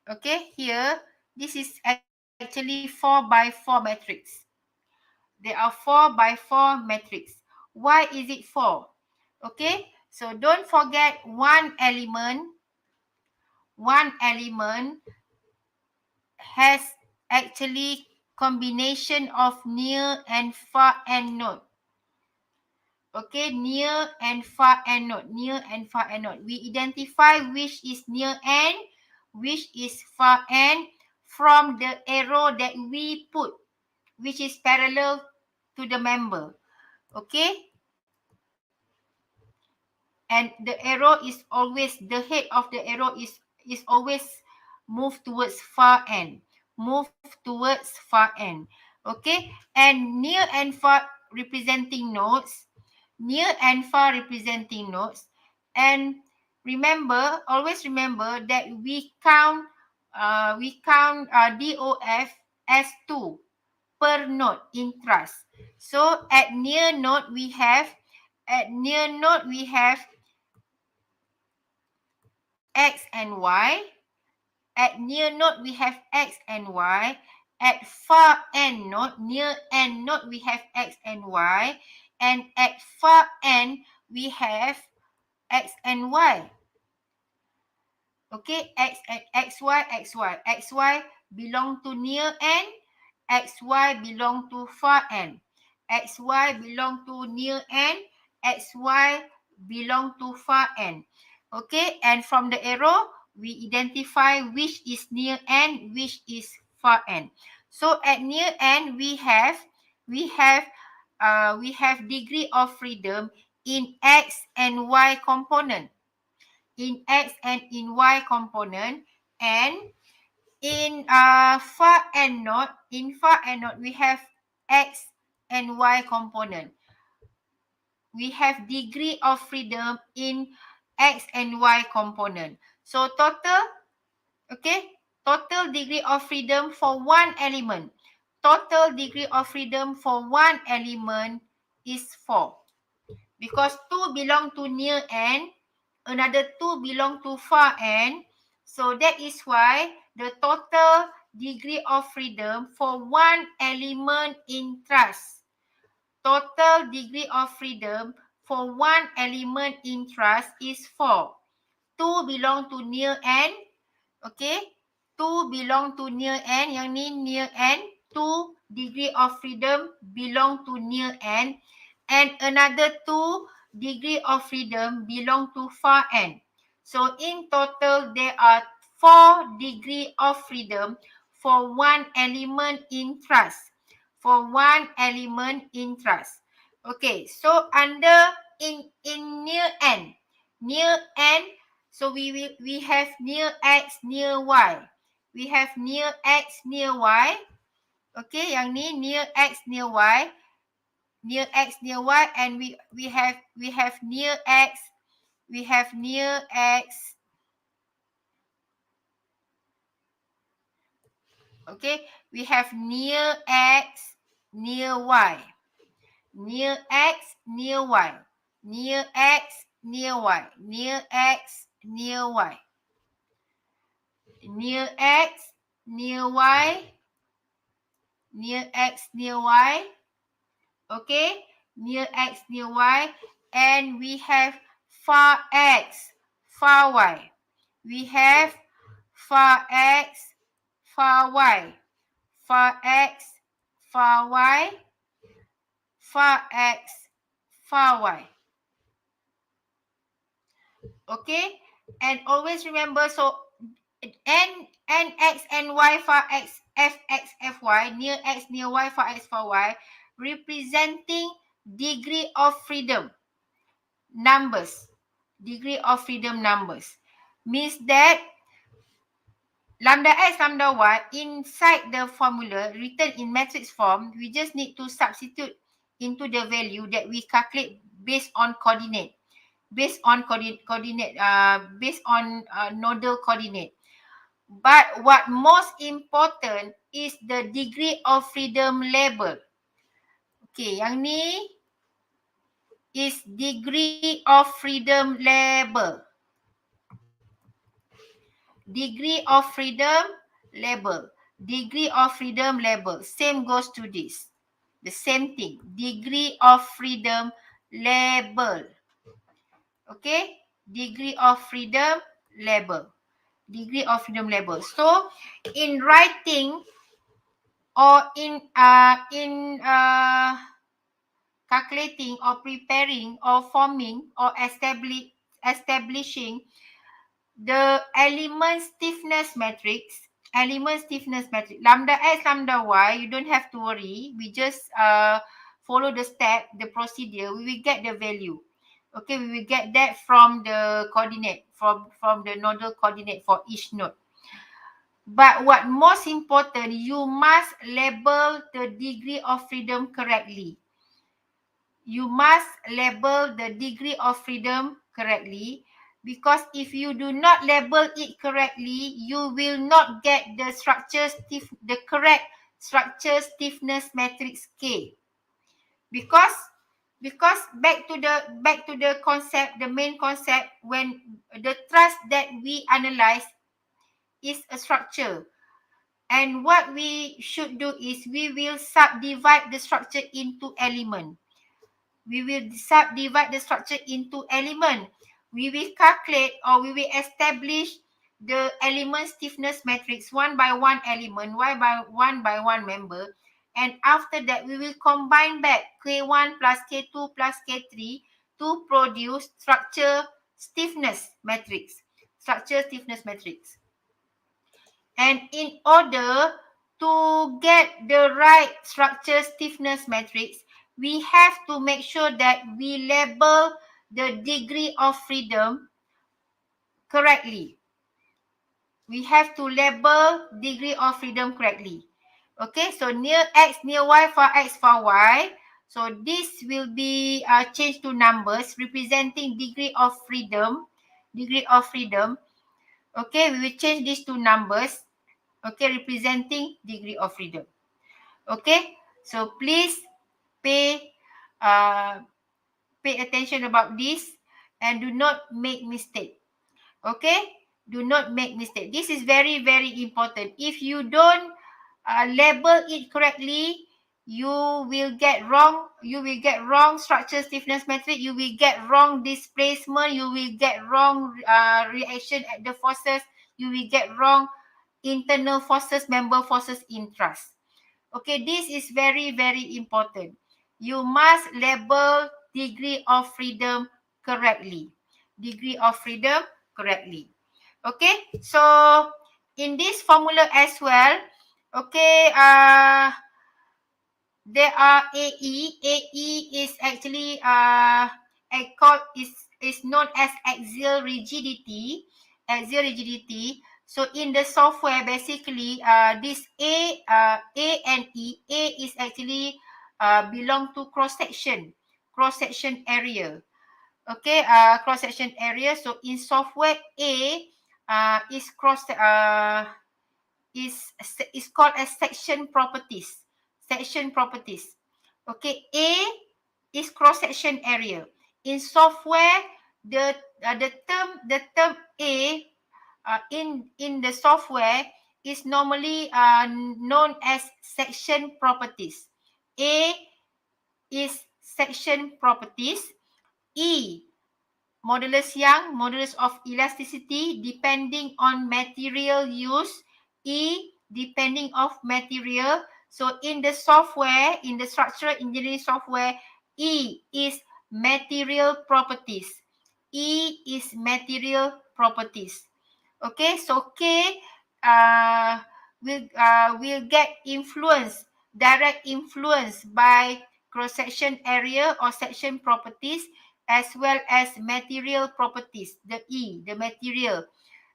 Okay, here, this is actually 4 by 4 matrix. There are 4 by 4 matrix. Why is it 4? Okay, so don't forget one element has actually combination of near and far end node. Okay, near and far end node. We identify which is near end, which is far end from the arrow that we put, which is parallel to the member. Okay, and the arrow is always, the head of the arrow is always move towards far end. Okay, and near and far representing nodes. And always remember that we count DOF as 2 per node in Truss. So at near node we have X and Y. At near node we have X and Y. At far end node, near end node, we have X and Y. And at far end, we have X and Y. Okay, X and XY belong to near end. XY belong to far end. XY belong to near end. XY belong to far end. Okay, and from the arrow, we identify which is near end, which is far end. So at near end, we have degree of freedom in X and Y component. In X and in Y component, and in far end node, we have X and Y component. We have degree of freedom in X and Y component. So total degree of freedom for one element. Total degree of freedom for one element is 4. Because 2 belong to near end, another 2 belong to far end. So that is why the total degree of freedom for one element in Truss. Total degree of freedom for one element in Truss is 4. 2 belong to near end. Okay. 2 belong to near end. Yang ni near end. 2 degree of freedom belong to near end. And another 2 degree of freedom belong to far end. So in total, there are 4 degree of freedom for one element in Truss. Okay, so under in near end, so we have near X, near Y. We have near X, near Y. Okay, yang ni near X, near Y. Near X, near Y, and we have near X. We have near X. Okay, we have near X, near Y. Near X, near Y. Near X, near Y. Near X, near Y. Near X, near Y. Near X, near Y. Okay, near X, near Y. And we have far X, far Y. We have far X, far Y. Far X, far Y. Far X, far Y. Okay, and always remember, so N X, N Y, far X, F X, F Y, near X, near Y, far X, far Y, representing degree of freedom numbers. Degree of freedom numbers means that lambda X, lambda Y inside the formula written in matrix form, we just need to substitute into the value that we calculate based on coordinate. Based on nodal coordinate. But what most important is the degree of freedom label. Okay, yang ni is degree of freedom label. Degree of freedom label. Degree of freedom label. Same goes to this. The same thing. Degree of freedom label. Okay. Degree of freedom label. Degree of freedom label. So in writing or in calculating or preparing or forming or establishing the element stiffness matrix, lambda x, lambda y, you don't have to worry. We just follow the step, the procedure, we will get the value. Okay, we will get that from the coordinate, from the nodal coordinate for each node. But what most important, you must label the degree of freedom correctly. You must label the degree of freedom correctly, because if you do not label it correctly, you will not get the correct structure stiffness matrix K. Because back to the concept, the main concept, when the truss that we analyze is a structure. And what we should do is we will subdivide the structure into element. We will subdivide the structure into element. We will calculate or we will establish the element stiffness matrix one by one element, one by one member. And after that, we will combine back K1 plus K2 plus K3 to produce structure stiffness matrix. Structure stiffness matrix. And in order to get the right structure stiffness matrix, we have to make sure that we label the degree of freedom correctly. We have to label degree of freedom correctly. Okay, so near x, near y, far x, far y. So this will be changed to numbers representing degree of freedom. Degree of freedom. Okay, we will change this to numbers. Okay, representing degree of freedom. Okay, so please pay attention about this and do not make mistake. Okay, do not make mistake. This is very, very important. If you don't label it correctly, you will get wrong. You will get wrong structure stiffness matrix. You will get wrong displacement. You will get wrong reaction at the forces. You will get wrong internal forces, member forces in truss. Okay, this is very, very important. You must label degree of freedom correctly. Degree of freedom correctly. Okay, so in this formula as well, okay, there are AE. AE is actually is known as axial rigidity. Axial rigidity. So in the software, basically, this A and E. A is actually belong to cross section area. Okay, cross section area. So in software, A is is called as section properties. Section properties. Okay, A is cross section area. In software, the term A in the software is normally known as section properties. A is section properties. E, modulus Young, modulus of elasticity, depending on material use. E, depending of material. So in the software, in the structural engineering software, E is material properties. E is material properties. Okay, so K will get influence, direct influence by cross-section area or section properties, as well as material properties, the E, the material,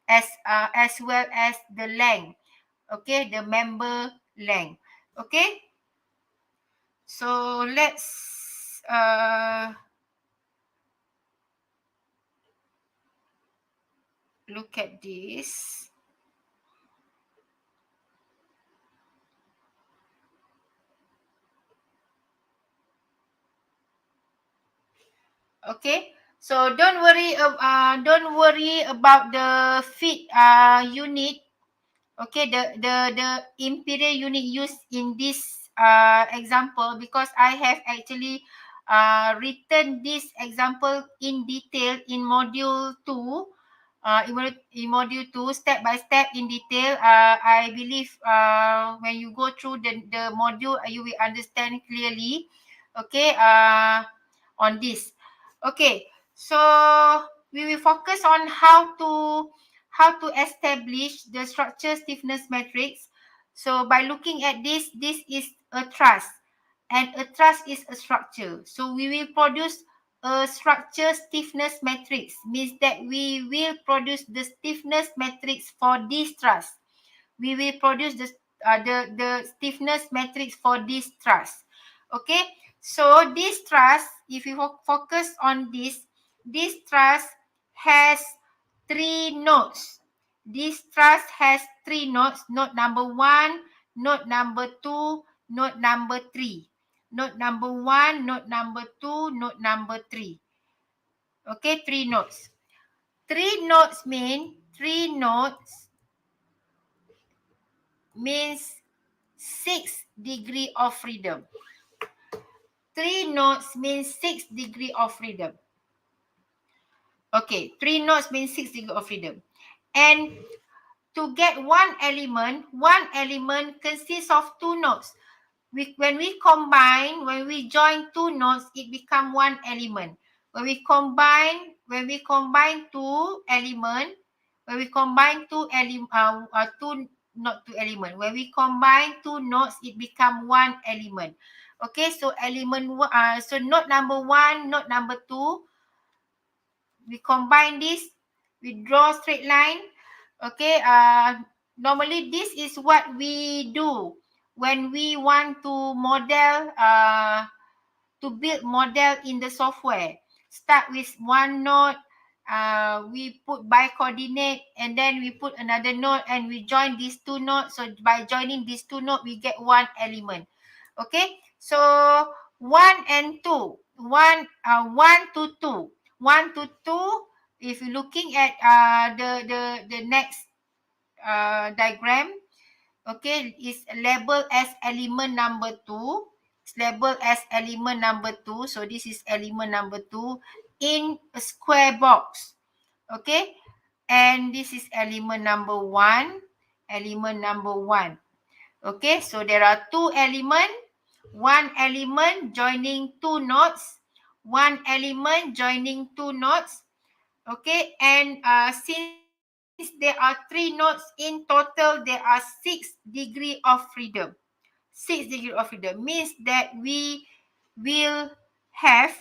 as well as the length, okay, the member length. Okay, so let's look at this. Okay, so don't worry about the feet unit. Okay, the imperial unit used in this example, because I have actually written this example in detail in module 2. In module 2, step by step in detail. I believe when you go through the module, you will understand clearly. Okay, on this. Okay, so we will focus on how to establish the structure stiffness matrix. So by looking at this is a truss, and a truss is a structure. So we will produce a structure stiffness matrix, means that we will produce the stiffness matrix for this truss. We will produce the stiffness matrix for this truss. Okay, so this truss, if you focus on this truss has three nodes. This truss has three nodes: node number 1, node number 2, node number 3. Node number 1, node number 2, node number 3. Okay, three nodes. Three nodes means 6 degree of freedom. 3 nodes means 6 degree of freedom. Okay, 3 nodes means 6 degree of freedom. And to get one element consists of 2 nodes. When we join 2 nodes, it become one element. When we combine two element, when we combine not two element. When we combine 2 nodes, it become one element. Okay, so so node number 1, node number 2, we combine this, we draw straight line. Okay, normally this is what we do when we want to model, to build model in the software. Start with one node, we put by coordinate, and then we put another node, and we join these 2 nodes. So by joining these 2 nodes, we get one element. Okay, so 1 and 2, 1 to 2, 1 to 2. If you're looking at the next diagram, okay, is labeled as element number 2. It's labeled as element number 2. So this is element number 2 in a square box. Okay, and this is element number 1. Element number 1. Okay, so there are 2 elements. One element joining 2 nodes. One element joining 2 nodes. Okay, and since there are 3 nodes in total, there are 6 degree of freedom. 6 degree of freedom means that we will have,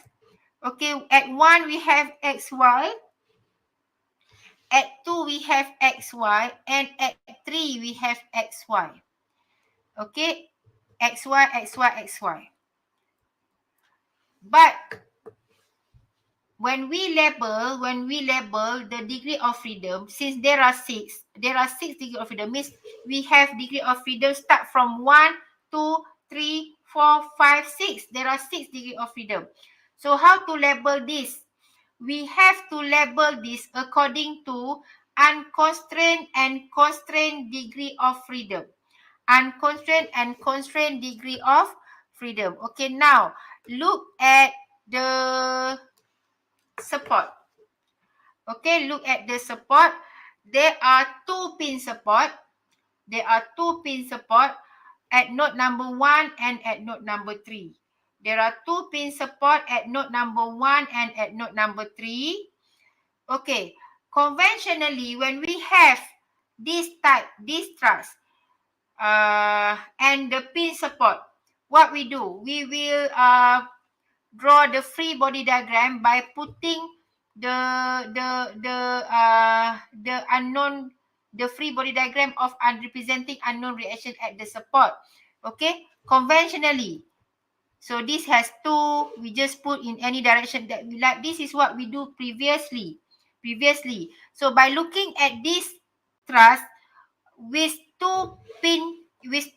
okay, at 1 we have xy, at 2 we have xy, and at 3 we have xy. Okay, xy, xy, xy. But when we label the degree of freedom, since there are 6 degree of freedom, means we have degree of freedom start from 1, 2, 3, 4, 5, 6. There are 6 degree of freedom. So how to label this? We have to label this according to unconstrained and constrained degree of freedom. Unconstrained and constrained degree of freedom. Okay, now look at the support. Okay, look at the support. There are 2 pin support. There are 2 pin support at node number 1 and at node number 3. There are 2 pin support at node number 1 and at node number 3. Okay, conventionally, when we have this type, this truss, and the pin support, what we do? We will draw the free body diagram by putting the unknown, the free body diagram of unrepresenting unknown reaction at the support. Okay, conventionally. So this has 2, we just put in any direction that we like. This is what we do previously. So by looking at this truss with 2 pin, with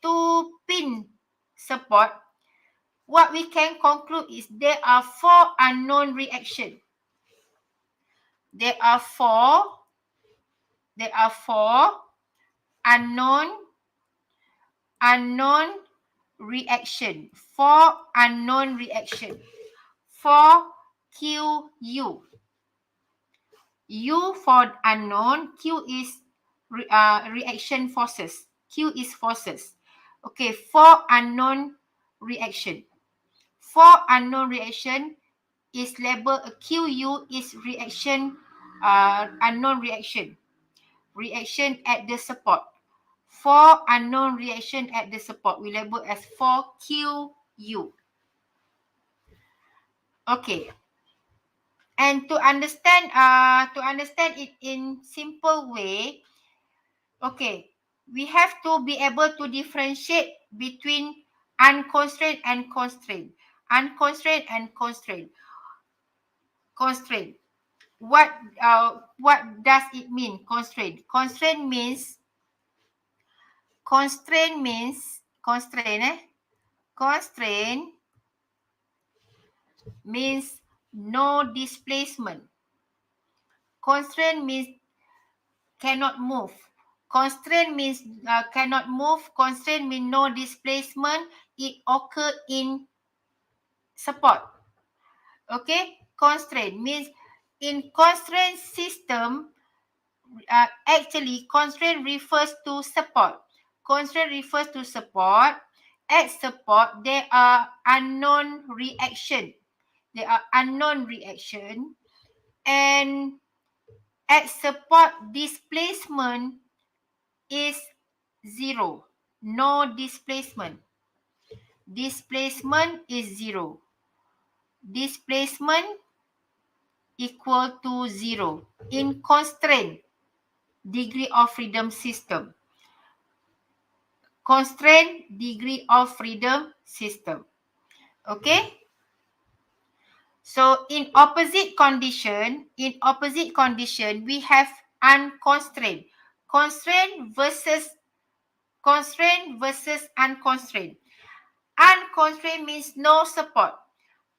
two pin support, what we can conclude is there are 4 unknown reactions. There are four unknown reaction. 4 unknown reaction. For QU. U for unknown, Q is reaction forces. Q is forces. Okay, 4 unknown reaction. 4 unknown reaction is labeled QU is reaction, unknown reaction. Reaction at the support. 4 unknown reaction at the support we label as 4QU. Okay. And to understand it in simple way, okay, we have to be able to differentiate between unconstrained and constrained. Unconstrained and constrained. Constrained. What does it mean? Constrained. Constrained means constraint means no displacement. Constraint means cannot move. Constraint means cannot move. Constraint means no displacement. It occur in support. Okay, constraint means in constraint system, actually constraint refers to support. Constraint refers to support. At support, there are unknown reaction. There are unknown reaction. And at support, displacement is 0. No displacement. Displacement is 0. Displacement equal to 0 in constraint degree of freedom system. Constraint degree of freedom system. Okay? So in opposite condition, we have unconstrained. Constraint versus unconstrained. Unconstrained means no support.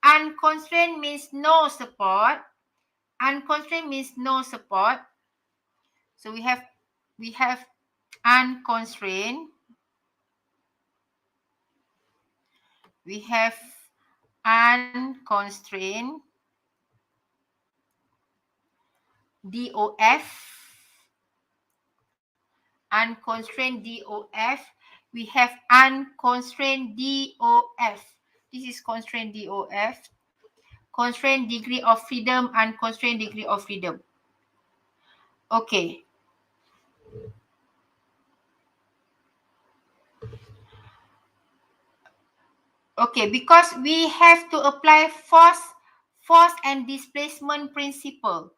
Unconstrained means no support. Unconstrained means no support. So we have unconstrained. We have unconstrained DOF. Unconstrained DOF. We have unconstrained DOF. This is constrained DOF. Constrained degree of freedom, unconstrained degree of freedom. Okay. Okay, because we have to apply force and displacement principle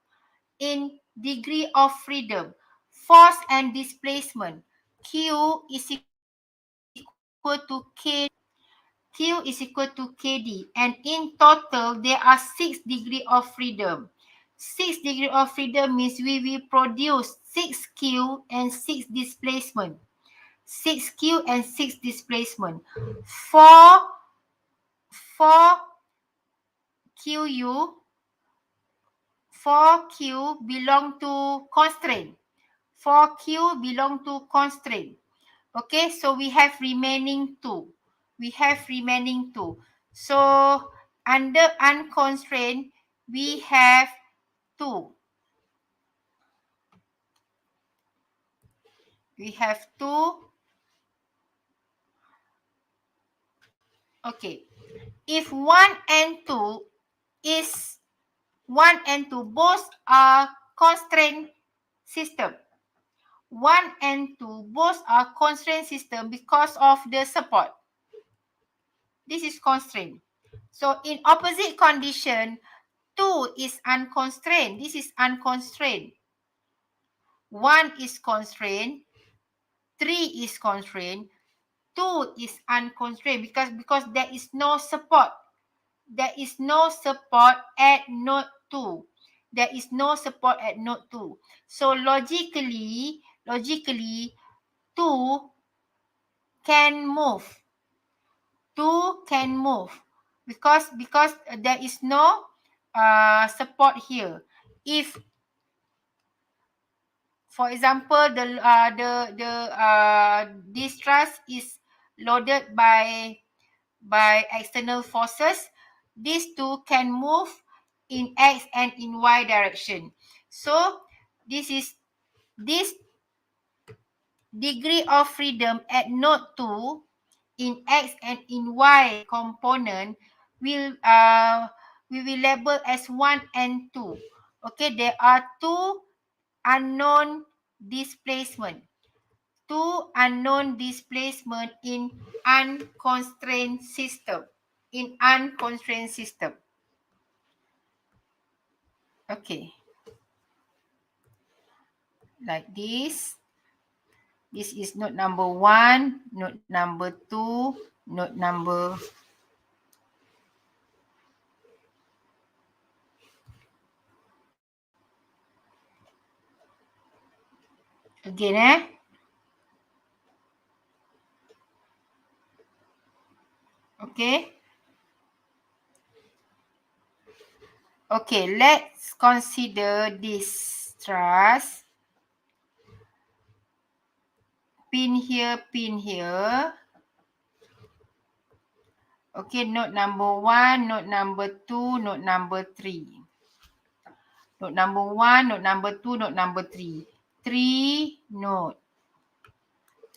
in degree of freedom. Force and displacement. Q is equal to K. Q is equal to KD. And in total, there are 6 degrees of freedom. 6 degrees of freedom means we will produce 6 Q and 6 displacement. 6 Q and 6 displacement. 4 QU, 4Q belong to constraint. 4Q belong to constraint. Okay, so we have remaining 2. So under unconstrained, we have 2. We have 2. Okay. If 1 and 2 is 1 and 2, both are constraint system. 1 and 2, both are constraint system because of the support. This is constraint. So in opposite condition, 2 is unconstrained. This is unconstrained. 1 is constrained. 3 is constrained. 2 is unconstrained because there is no support. There is no support at node 2. There is no support at node 2. So logically, 2 can move. 2 can move because there is no support here. If, for example, this truss is loaded by external forces, these two can move in X and in Y direction. So this degree of freedom at node 2 in X and in Y component will we will label as 1 and 2. Okay, there are two unknown displacement. Two unknown displacement in unconstrained system. In unconstrained system. Okay. Like this. This is node number 1, node number 2, node number again Okay. Okay, let's consider this truss. Pin here, pin here. Okay, node number 1, node number 2, node number 3. Node number 1, node number 2, node number 3. 3 node.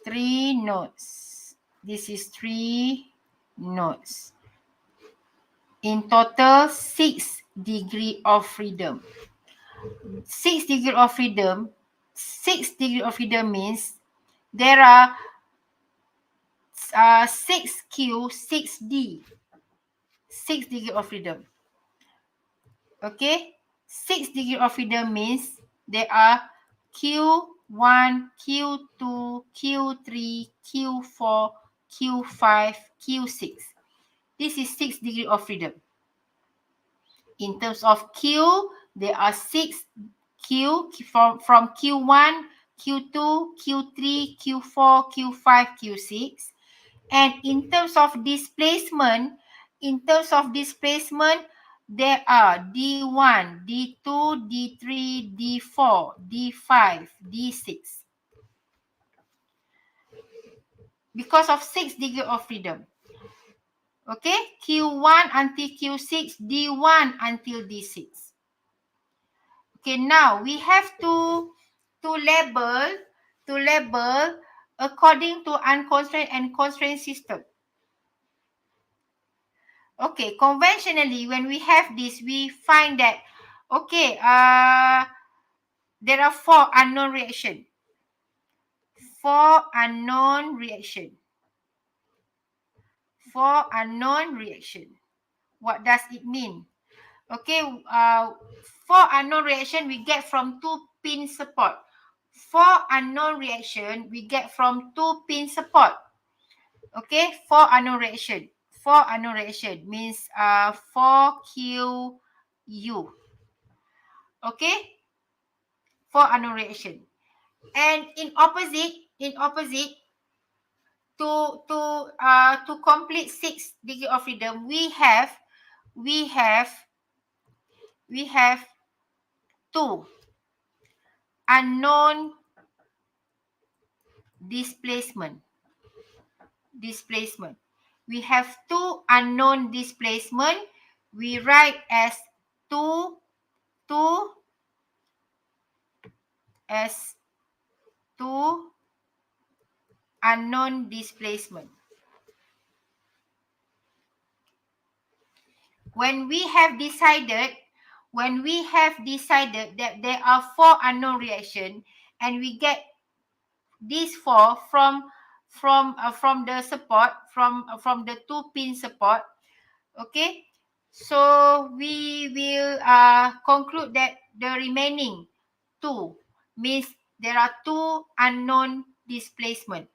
3 nodes. This is 3 nodes. In total, 6 degree of freedom. 6 degree of freedom. 6 degree of freedom means there are 6Q, 6D. 6 degree of freedom. Okay? 6 degree of freedom means there are Q1, Q2, Q3, Q4, Q5, Q6. This is 6 degree of freedom. In terms of Q, there are 6 Q from Q1, Q2, Q3, Q4, Q5, Q6. And in terms of displacement, there are D1, D2, D3, D4, D5, D6. Because of 6 degree of freedom. Okay, Q1 until Q6, D1 until D6. Okay, now we have to label according to unconstrained and constrained system. Okay, conventionally, when we have this, we find that, okay, there are 4 unknown reaction. 4 unknown reaction. 4 unknown reaction. What does it mean? Okay, 4 unknown reaction we get from 2 pin support. 4 unknown reaction we get from 2 pin support. Okay, 4 unknown reaction. 4 unknown reaction means 4QU. Okay, 4 unknown reaction. And in opposite to complete 6 degree of freedom, we have 2 unknown displacement. We have 2 unknown displacement. We write as 2 unknown displacement. When we have decided that there are 4 unknown reaction and we get these 4 from the support, from the 2 pin support, okay, so we will conclude that the remaining 2 means there are 2 unknown displacement.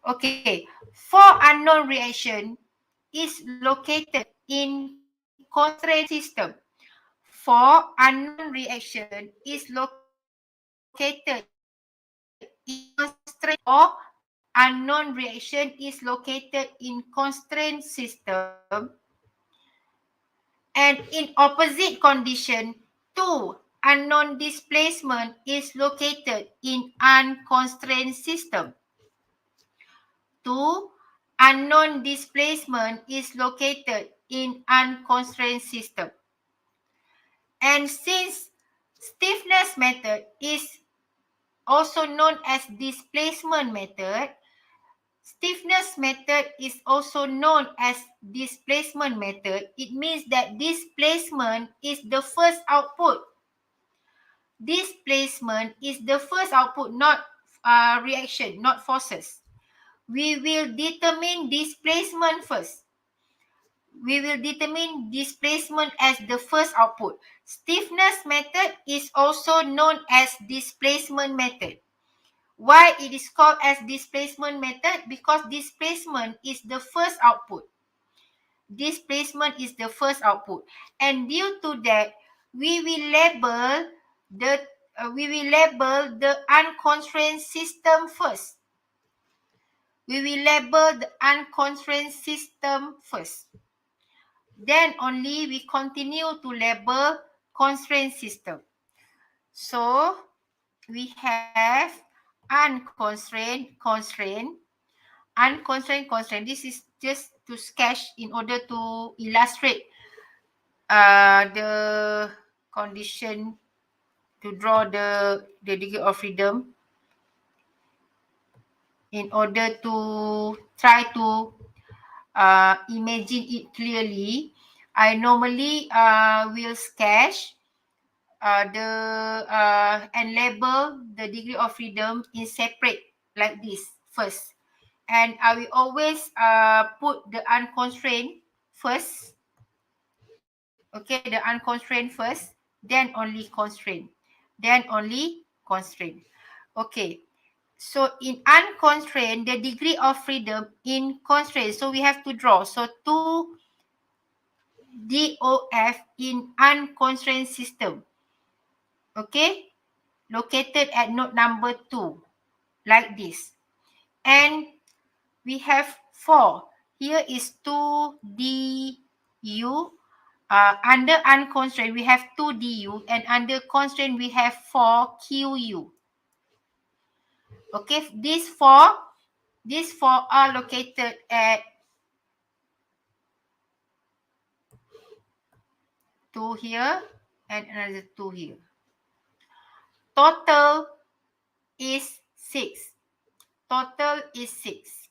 Okay, 4 unknown reaction is located in constrained system. 4 unknown reaction is located in constrained or unknown reaction is located in constraint system, and in opposite condition, 2 unknown displacement is located in unconstrained system. 2 unknown displacement is located in unconstrained system. And since stiffness method is also known as displacement method, stiffness method is also known as displacement method. It means that displacement is the first output. Displacement is the first output, not reaction, not forces. We will determine displacement first. We will determine displacement as the first output. Stiffness method is also known as displacement method. Why it is called as displacement method? Because displacement is the first output. Displacement is the first output. And due to that, we will label the unconstrained system first. We will label the unconstrained system first. Then only we continue to label constraint system. So we have unconstrained, constraint, unconstrained, constraint. This is just to sketch in order to illustrate the condition, to draw the degree of freedom in order to try to imagine it clearly. I normally will sketch and label the degree of freedom in separate like this first. And I will always put the unconstrained first. Okay, the unconstrained first, then only constraint. Then only constraint. Okay. So in unconstrained, the degree of freedom in constraint. So we have to draw. So 2 DOF in unconstrained system. Okay. Located at node number 2. Like this. And we have 4. Here is 2 DU. Under unconstrained, we have 2 DU. And under constraint, we have 4 QU. Okay. These four are located at 2 here and another 2 here. Total is 6. Total is 6.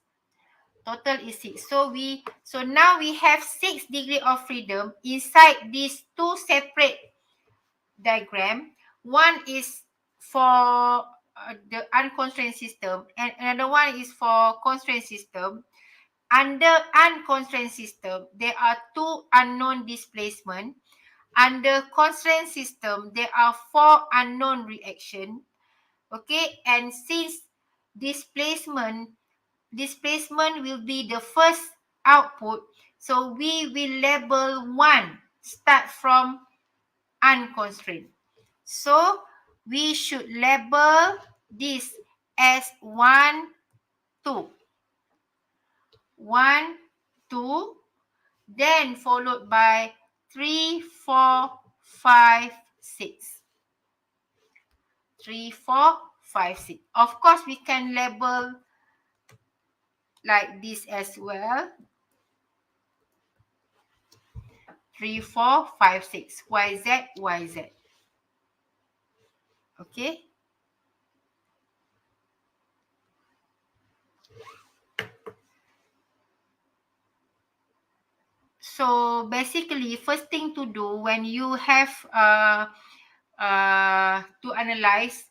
Total is 6. So now we have 6 degree of freedom inside these 2 separate diagram. One is for the unconstrained system and another one is for constrained system. Under unconstrained system, there are 2 unknown displacement. Under constraint system, there are 4 unknown reaction. Okay, and since displacement will be the first output, so we will label 1 start from unconstrained. So we should label this as 1, 2. 1, 2, then followed by 3, 4, 5, 6. 3, 4, 5, 6. Of course, we can label like this as well. 3, 4, 5, 6. YZ, YZ. Okay. So basically, first thing to do when you have to analyze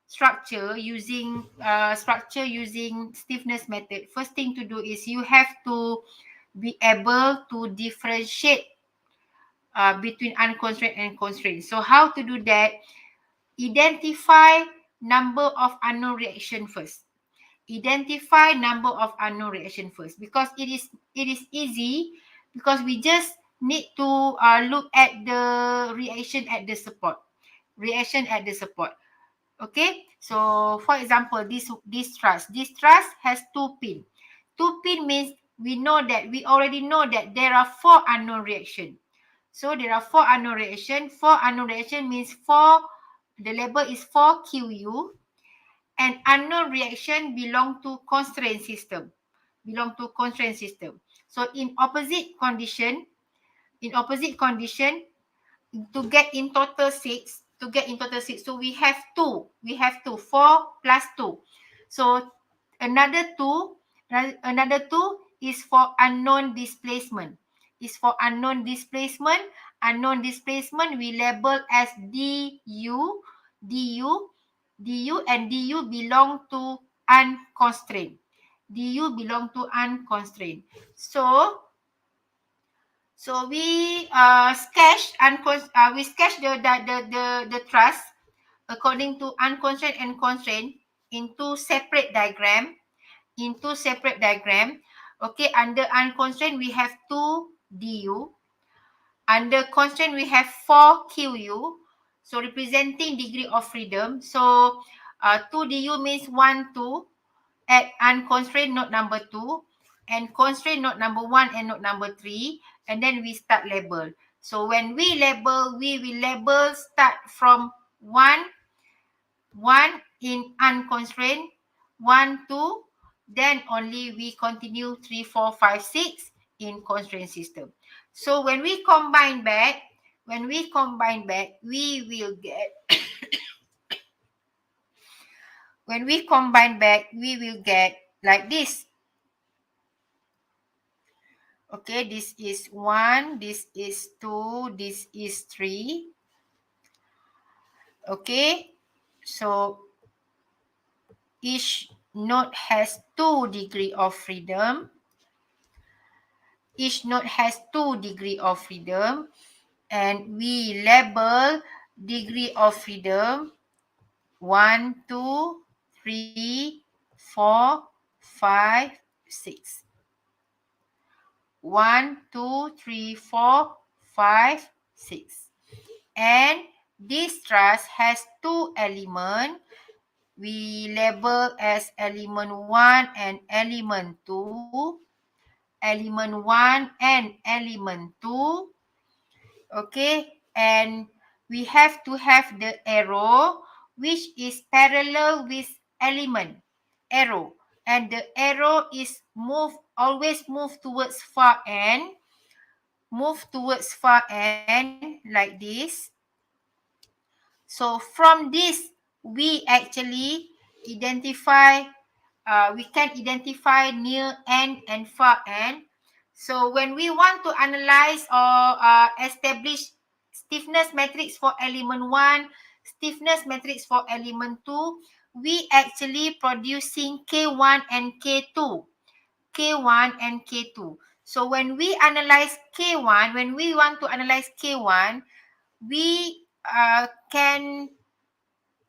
structure using stiffness method, first thing to do is you have to be able to differentiate between unconstrained and constrained. So how to do that? Identify number of unknown reaction first. Identify number of unknown reaction first, because it is easy, because we just need to look at the reaction at the support. Okay, so for example, this truss has 2 pin. 2 pin means we already know that there are 4 unknown reaction. So there are 4 unknown reaction. 4 unknown reaction means the label is 4QU, and unknown reaction belong to constraint system. So in opposite condition, to get in total 6, so we have two, 4 plus 2. So another two is for unknown displacement. Unknown displacement we label as du and du belong to unconstrained. So we sketch the truss according to unconstrained and constrained into separate diagram. Okay, under unconstrained we have 2 du. Under constraint we have 4 QU. So representing degree of freedom. So 2 du means 1, 2. At unconstrained node number 2, and constraint node number 1 and node number 3, and then we start label. So when we label, we will label start from 1 in unconstrained, 1, 2, then only we continue 3, 4, 5, 6 in constraint system. So when we combine back, we will get like this. Okay, this is 1, this is 2, this is 3. Okay, so each node has 2 degree of freedom. And we label degree of freedom 1, 2, 3, 4, 5, 6. 1, 2, 3, 4, 5, 6. And this truss has 2 elements. We label as element 1 and element 2. Element 1 and element 2. Okay, and we have to have the arrow which is parallel with element arrow, and the arrow is always move towards far end like this. So from this we actually we can identify near end and far end. So when we want to analyze or establish stiffness matrix for element 1, stiffness matrix for element 2, we actually producing K1 and K2. So when we analyze K1, when we want to analyze K1, we can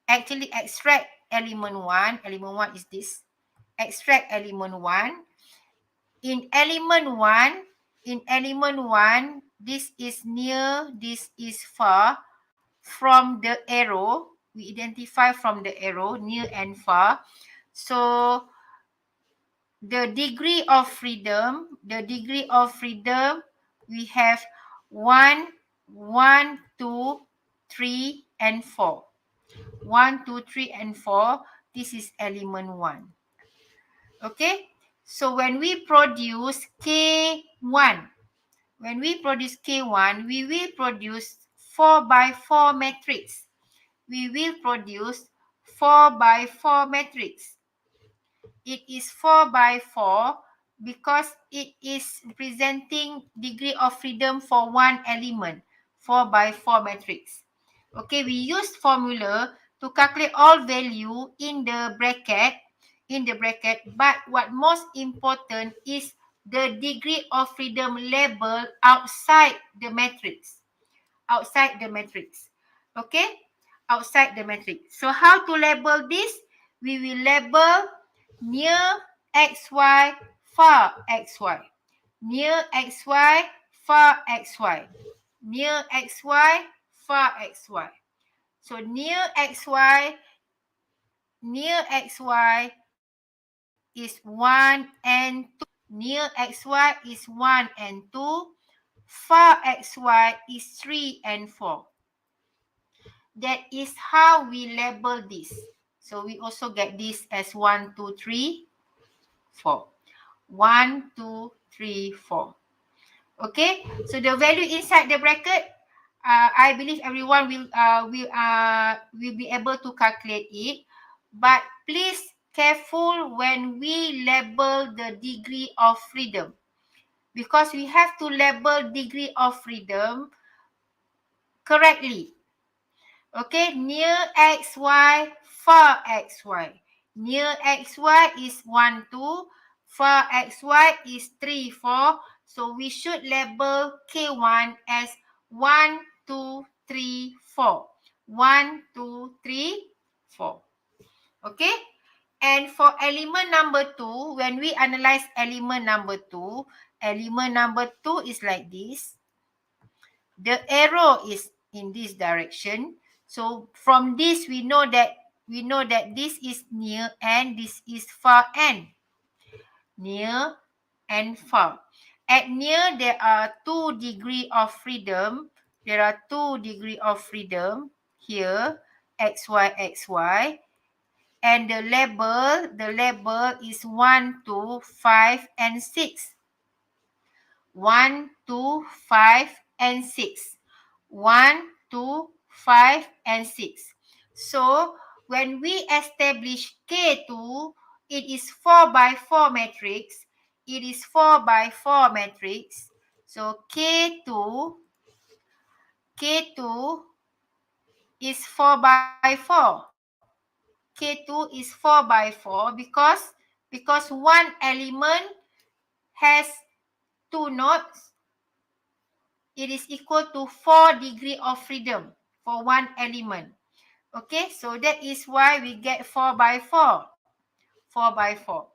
actually extract element 1. Element 1 is this. Extract element 1. In element 1, this is near, this is far. From the arrow, we identify from the arrow near and far. So the degree of freedom, we have 1, 2, 3, and 4. 1, 2, 3, and 4. This is element 1. Okay, so when we produce K1, we will produce 4 by 4 matrix. It is 4 by 4 because it is representing degree of freedom for one element. 4 by 4 matrix. Okay, we use formula to calculate all value in the bracket. But what most important is the degree of freedom label outside the matrix. Okay, outside the matrix. So how to label this? We will label near xy, far xy. Near xy, far xy. Near xy, far xy. So near xy near xy is 1 and 2. Near xy is 1 and 2. Far xy is 3 and 4. That is how we label this. So we also get this as 1, 2, 3, 4. 1, 2, 3, 4. Okay, so the value inside the bracket, I believe everyone will be able to calculate it. But please careful when we label the degree of freedom, because we have to label degree of freedom correctly. Okay, near xy, far xy. Near xy is 1, 2. Far xy is 3, 4. So we should label K1 as 1, 2, 3, 4. 1, 2, 3, 4. Okay. And for element number 2, when we analyze element number 2 is like this. The arrow is in this direction. So from this we know that this is near and this is far end. Near and far. At near there are 2 degrees of freedom. There are 2 degrees of freedom here, xy, xy. And the label is 1, 2, 5 and 6. 1, 2, 5 and 6. 1, 2, 5 and 6. So when we establish K2, it is 4 by 4 matrix. It is 4 by 4 matrix. So K2 is 4 by 4. K2 is 4 by 4 because one element has 2 nodes. It is equal to 4 degree of freedom for one element. Okay, so that is why we get 4 by 4. 4 by 4.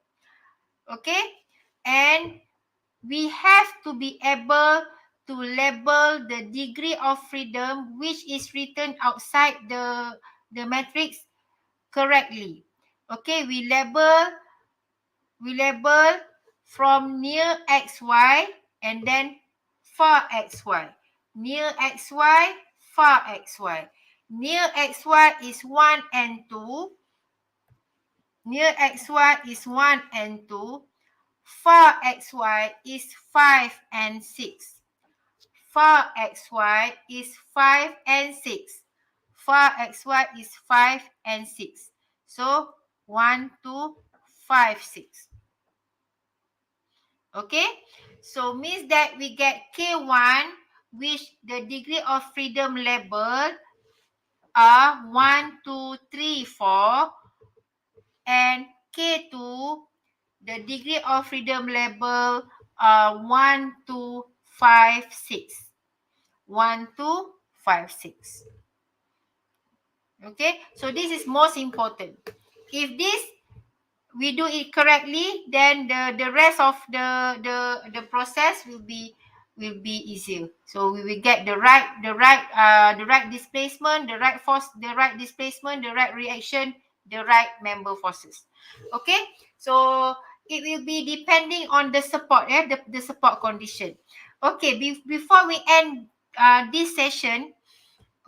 Okay, and we have to be able to label the degree of freedom which is written outside the matrix correctly. Okay, we label from near xy and then far xy. Near xy, far xy. Near xy is 1 and 2. Near xy is 1 and 2. Far xy is 5 and 6. Far xy is 5 and 6. Far xy is 5 and 6. So 1, 2, 5, 6. Okay, so means that we get K1, which the degree of freedom label are 1, 2, 3, 4, and K2, the degree of freedom label are 1, 2, 5, 6. 1, 2, 5, 6. Okay, so this is most important. If this we do it correctly, then the rest of the process will be easier. So we will get the right displacement, the right force, the right displacement, the right reaction, the right member forces. Okay, so it will be depending on the support, the support condition. Okay, before we end this session,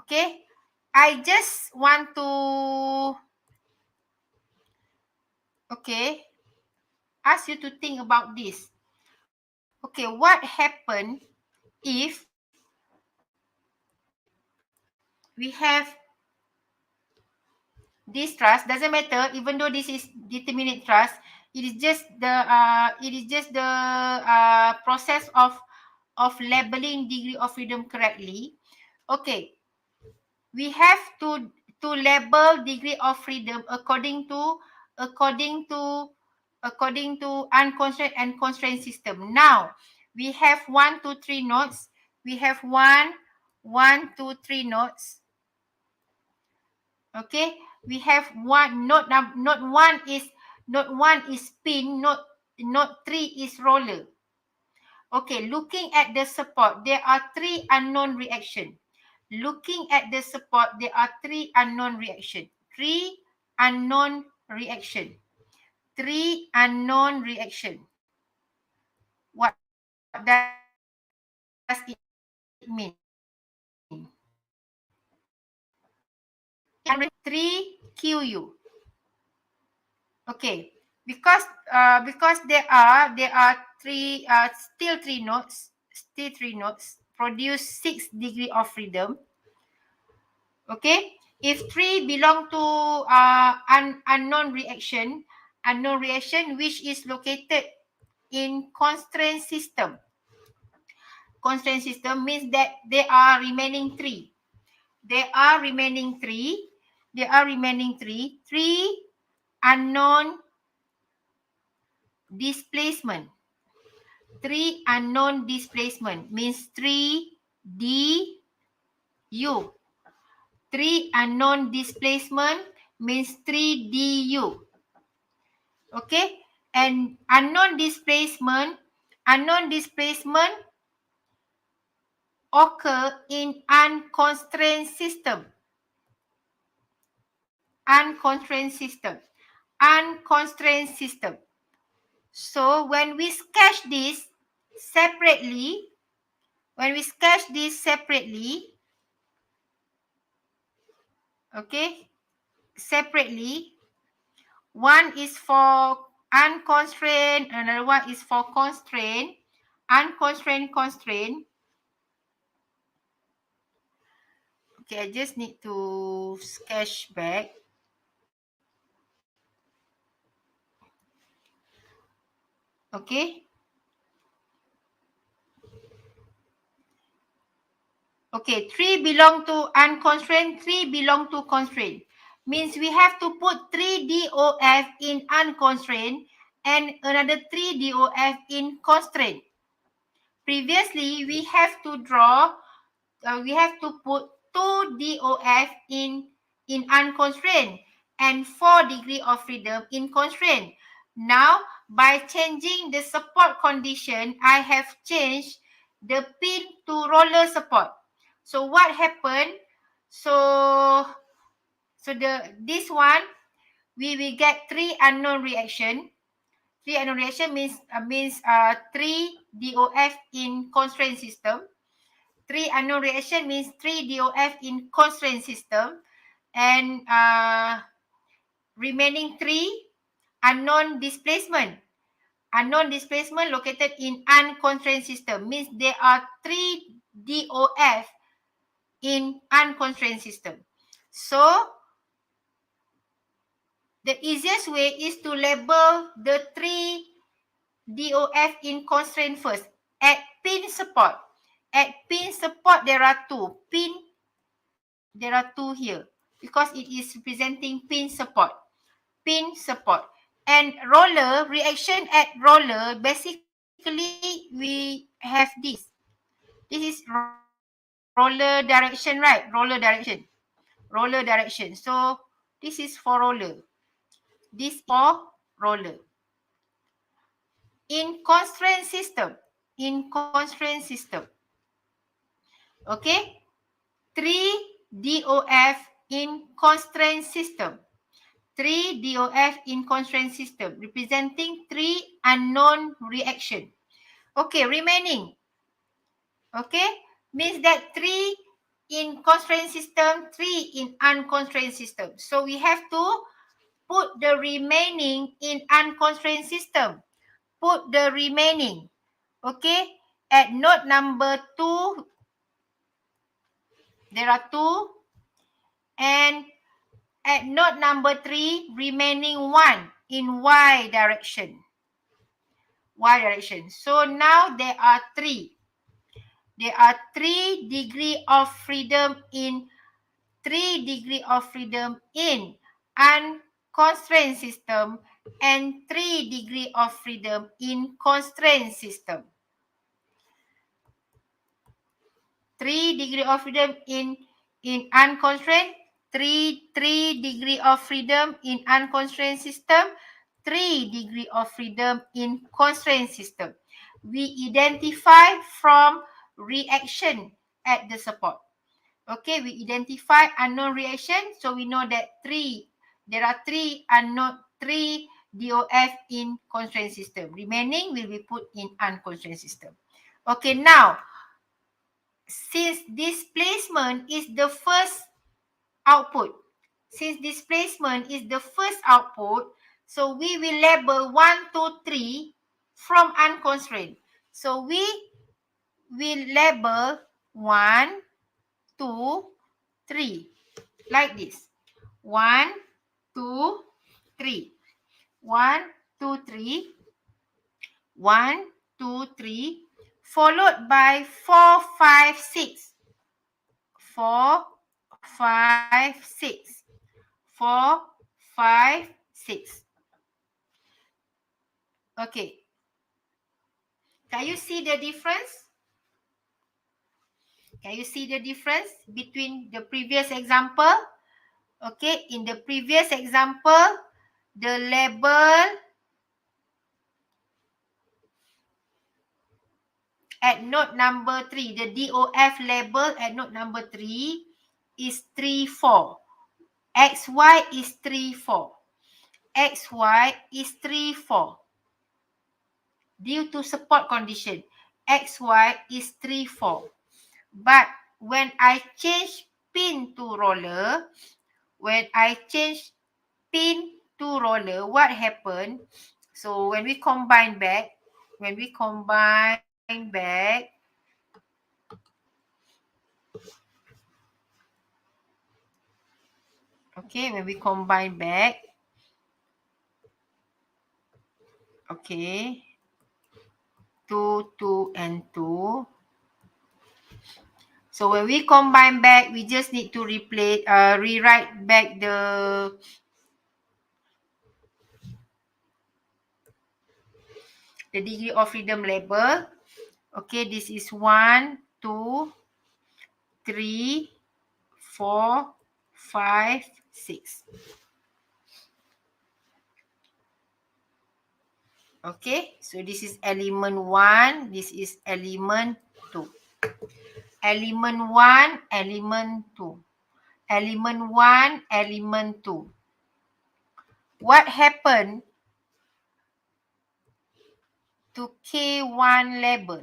okay, I just want to ask you to think about this. Okay, what happened if we have this truss? Doesn't matter, even though this is determinate truss, it is just the process of labeling degree of freedom correctly. Okay, we have to label degree of freedom according to unconstrained and constrained system. Now we have 1, 2, 3 nodes. We have 1, 2, 3 nodes. Okay, we have one node. Node one is spin. Node 3 is roller. Okay, looking at the support, there are 3 unknown reaction. Looking at the support, there are 3 unknown reaction. 3 unknown reaction. 3 unknown reaction. What does it mean? 3 QU. Okay, because there are still three nodes produce 6 degree of freedom. Okay, if 3 belong to unknown reaction which is located in constraint system. Constraint system means that there are remaining 3. There are remaining 3 unknown displacement. 3 unknown displacement means 3 du. 3 unknown displacement means 3 du. Okay, and unknown displacement occur in unconstrained system. Unconstrained system. So when we sketch this separately, okay, separately, one is for unconstrained, another one is for constrained. Constrained. Okay, I just need to sketch back. Okay. Okay, 3 belong to unconstrained, 3 belong to constrained. Means we have to put 3 DOF in unconstrained and another 3 DOF in constrained. Previously, we have to put 2 DOF in unconstrained and 4 degree of freedom in constrained. Now, by changing the support condition, I have changed the pin to roller support. So what happened? So this one we will get 3 unknown reaction. 3 unknown reaction means 3 DOF in constraint system. 3 unknown reaction means 3 DOF in constraint system, and remaining 3 unknown displacement. Unknown displacement located in unconstrained system means there are 3 DOF in unconstrained system. So the easiest way is to label the 3 DOF in constraint first. At pin support. At pin support, there are 2. There are 2 here because it is representing pin support. And roller, reaction at roller, basically we have this. This is roller direction, right? Roller direction. So this is for roller. This for roller. In constraint system. Okay, 3 DOF in constraint system. 3 DOF in constraint system representing 3 unknown reaction. Okay, remaining. Okay, means that 3 in constraint system, 3 in unconstrained system. So we have to put the remaining in unconstrained system. Put the remaining. Okay, at node number 2, there are 2, and at node number 3, remaining 1 in Y direction. So now there are 3. There are 3 degree of freedom in unconstrained system and 3 degree of freedom in constrained system. 3 degree of freedom in unconstrained, 3 degree of freedom in unconstrained system, 3 degree of freedom in constrained system. We identify from reaction at the support. Okay, we identify unknown reaction, so we know that 3 there are three DOF in constraint system. Remaining will be put in unconstrained system. Okay, now, since displacement is the first output, so we will label 1, 2, 3 from unconstrained. So we will label 1, 2, 3 like this. 1, 2, 3. 1, 2, 3. 1, 2, 3. Followed by 4, 5, 6. 4, 5, 6. 4, 5, 6. Okay. Can you see the difference? Can you see the difference between the previous example? Okay, in the previous example, the label at node number 3, the DOF label at node number 3 is 3, 4. XY is 3, 4. XY is 3, 4. Due to support condition, XY is 3, 4. But when I change pin to roller, what happened? So when we combine back, okay, when we combine back, okay, 2, 2, and 2. So when we combine back, we just need to rewrite back the degree of freedom label. Okay, this is 1, 2, 3, 4, 5, 6. Okay, so this is element 1, this is element 2. Element 1, element 2. Element 1, element 2. What happened to K1 label?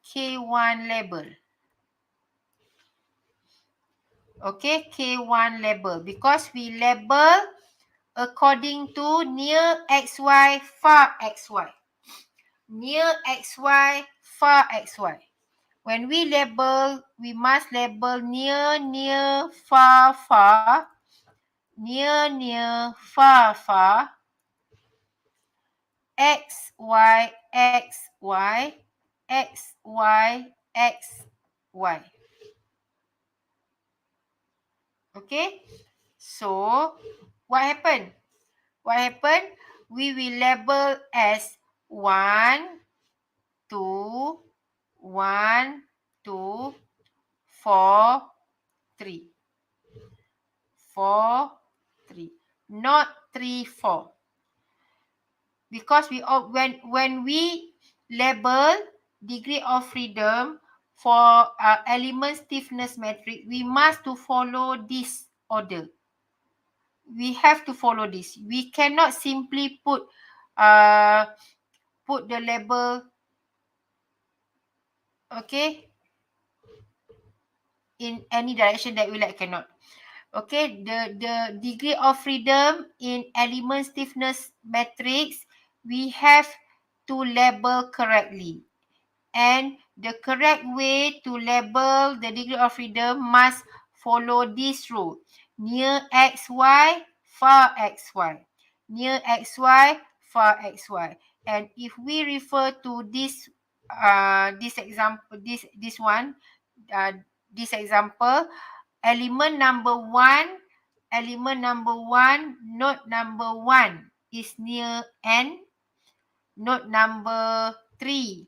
K1 label. Okay, K1 label. Because we label according to near XY, far XY. Near XY, far XY. When we label, we must label near, near, far, far. Near, near, far, far. X, Y, X, Y. X, Y, X, Y. Okay, so what happened? We will label as 1, 2, 1, 2, 4, 3. 4, 3. Not 3, 4. Because when we label degree of freedom for element stiffness matrix, we must to follow this order. We have to follow this. We cannot simply put the label, okay, in any direction that we like. Cannot. Okay, the degree of freedom in element stiffness matrix, we have to label correctly. And the correct way to label the degree of freedom must follow this rule. Near XY, far XY. Near XY, far XY. And if we refer to this example, this example, element number 1, node number 1 is near N. Node number 3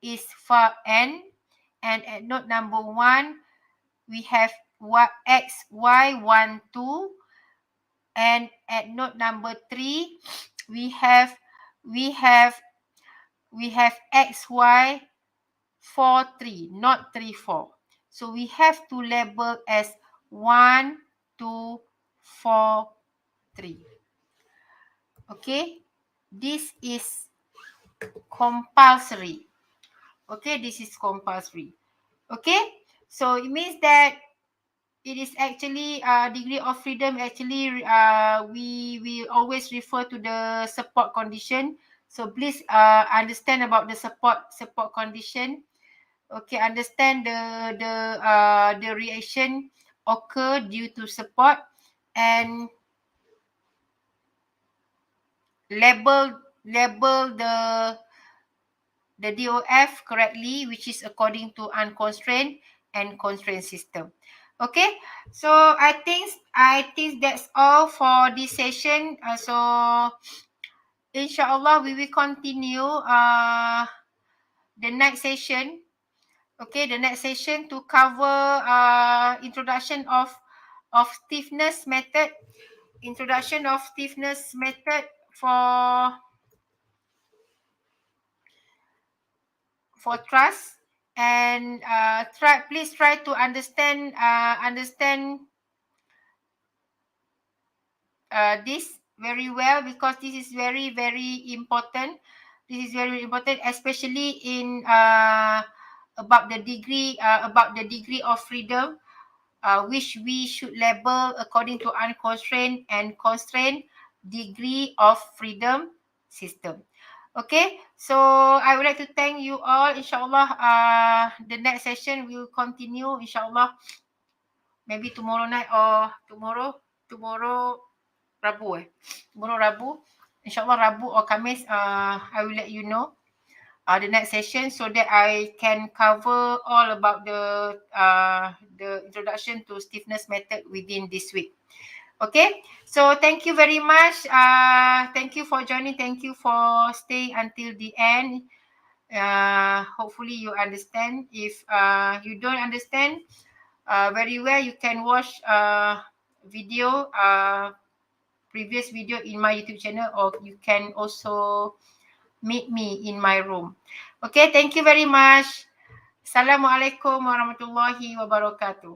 is far N, and at node number 1 we have X, Y, 1, 2, and at node number 3 we have X, Y, 4, 3, not 3, 4. So we have to label as 1, 2, 4, 3. Okay, this is compulsory. Okay, this is compulsory. Okay, so it means that it is actually degree of freedom. Actually, we always refer to the support condition. So please understand about the support condition. Okay, understand the reaction occur due to support, and label the DOF correctly, which is according to unconstrained and constrained system. Okay, so I think that's all for this session. So inshallah we will continue the next session. Okay, the next session to cover introduction of stiffness method, introduction of stiffness method for truss, and please try to understand this very well, because this is very important. This is very important, especially in about the degree of freedom, which we should label according to unconstrained and constrained degree of freedom system. Okay, so I would like to thank you all. Inshallah, the next session will continue. Inshallah, maybe tomorrow night or tomorrow Rabu. Tomorrow Rabu. Inshallah Rabu or Khamis. I will let you know the next session, so that I can cover all about the introduction to stiffness method within this week. Okay, so thank you very much. Thank you for joining. Thank you for staying until the end. Hopefully you understand. If you don't understand very well, you can watch video, previous video in my YouTube channel, or you can also meet me in my room. Okay, thank you very much. Assalamualaikum warahmatullahi wabarakatuh.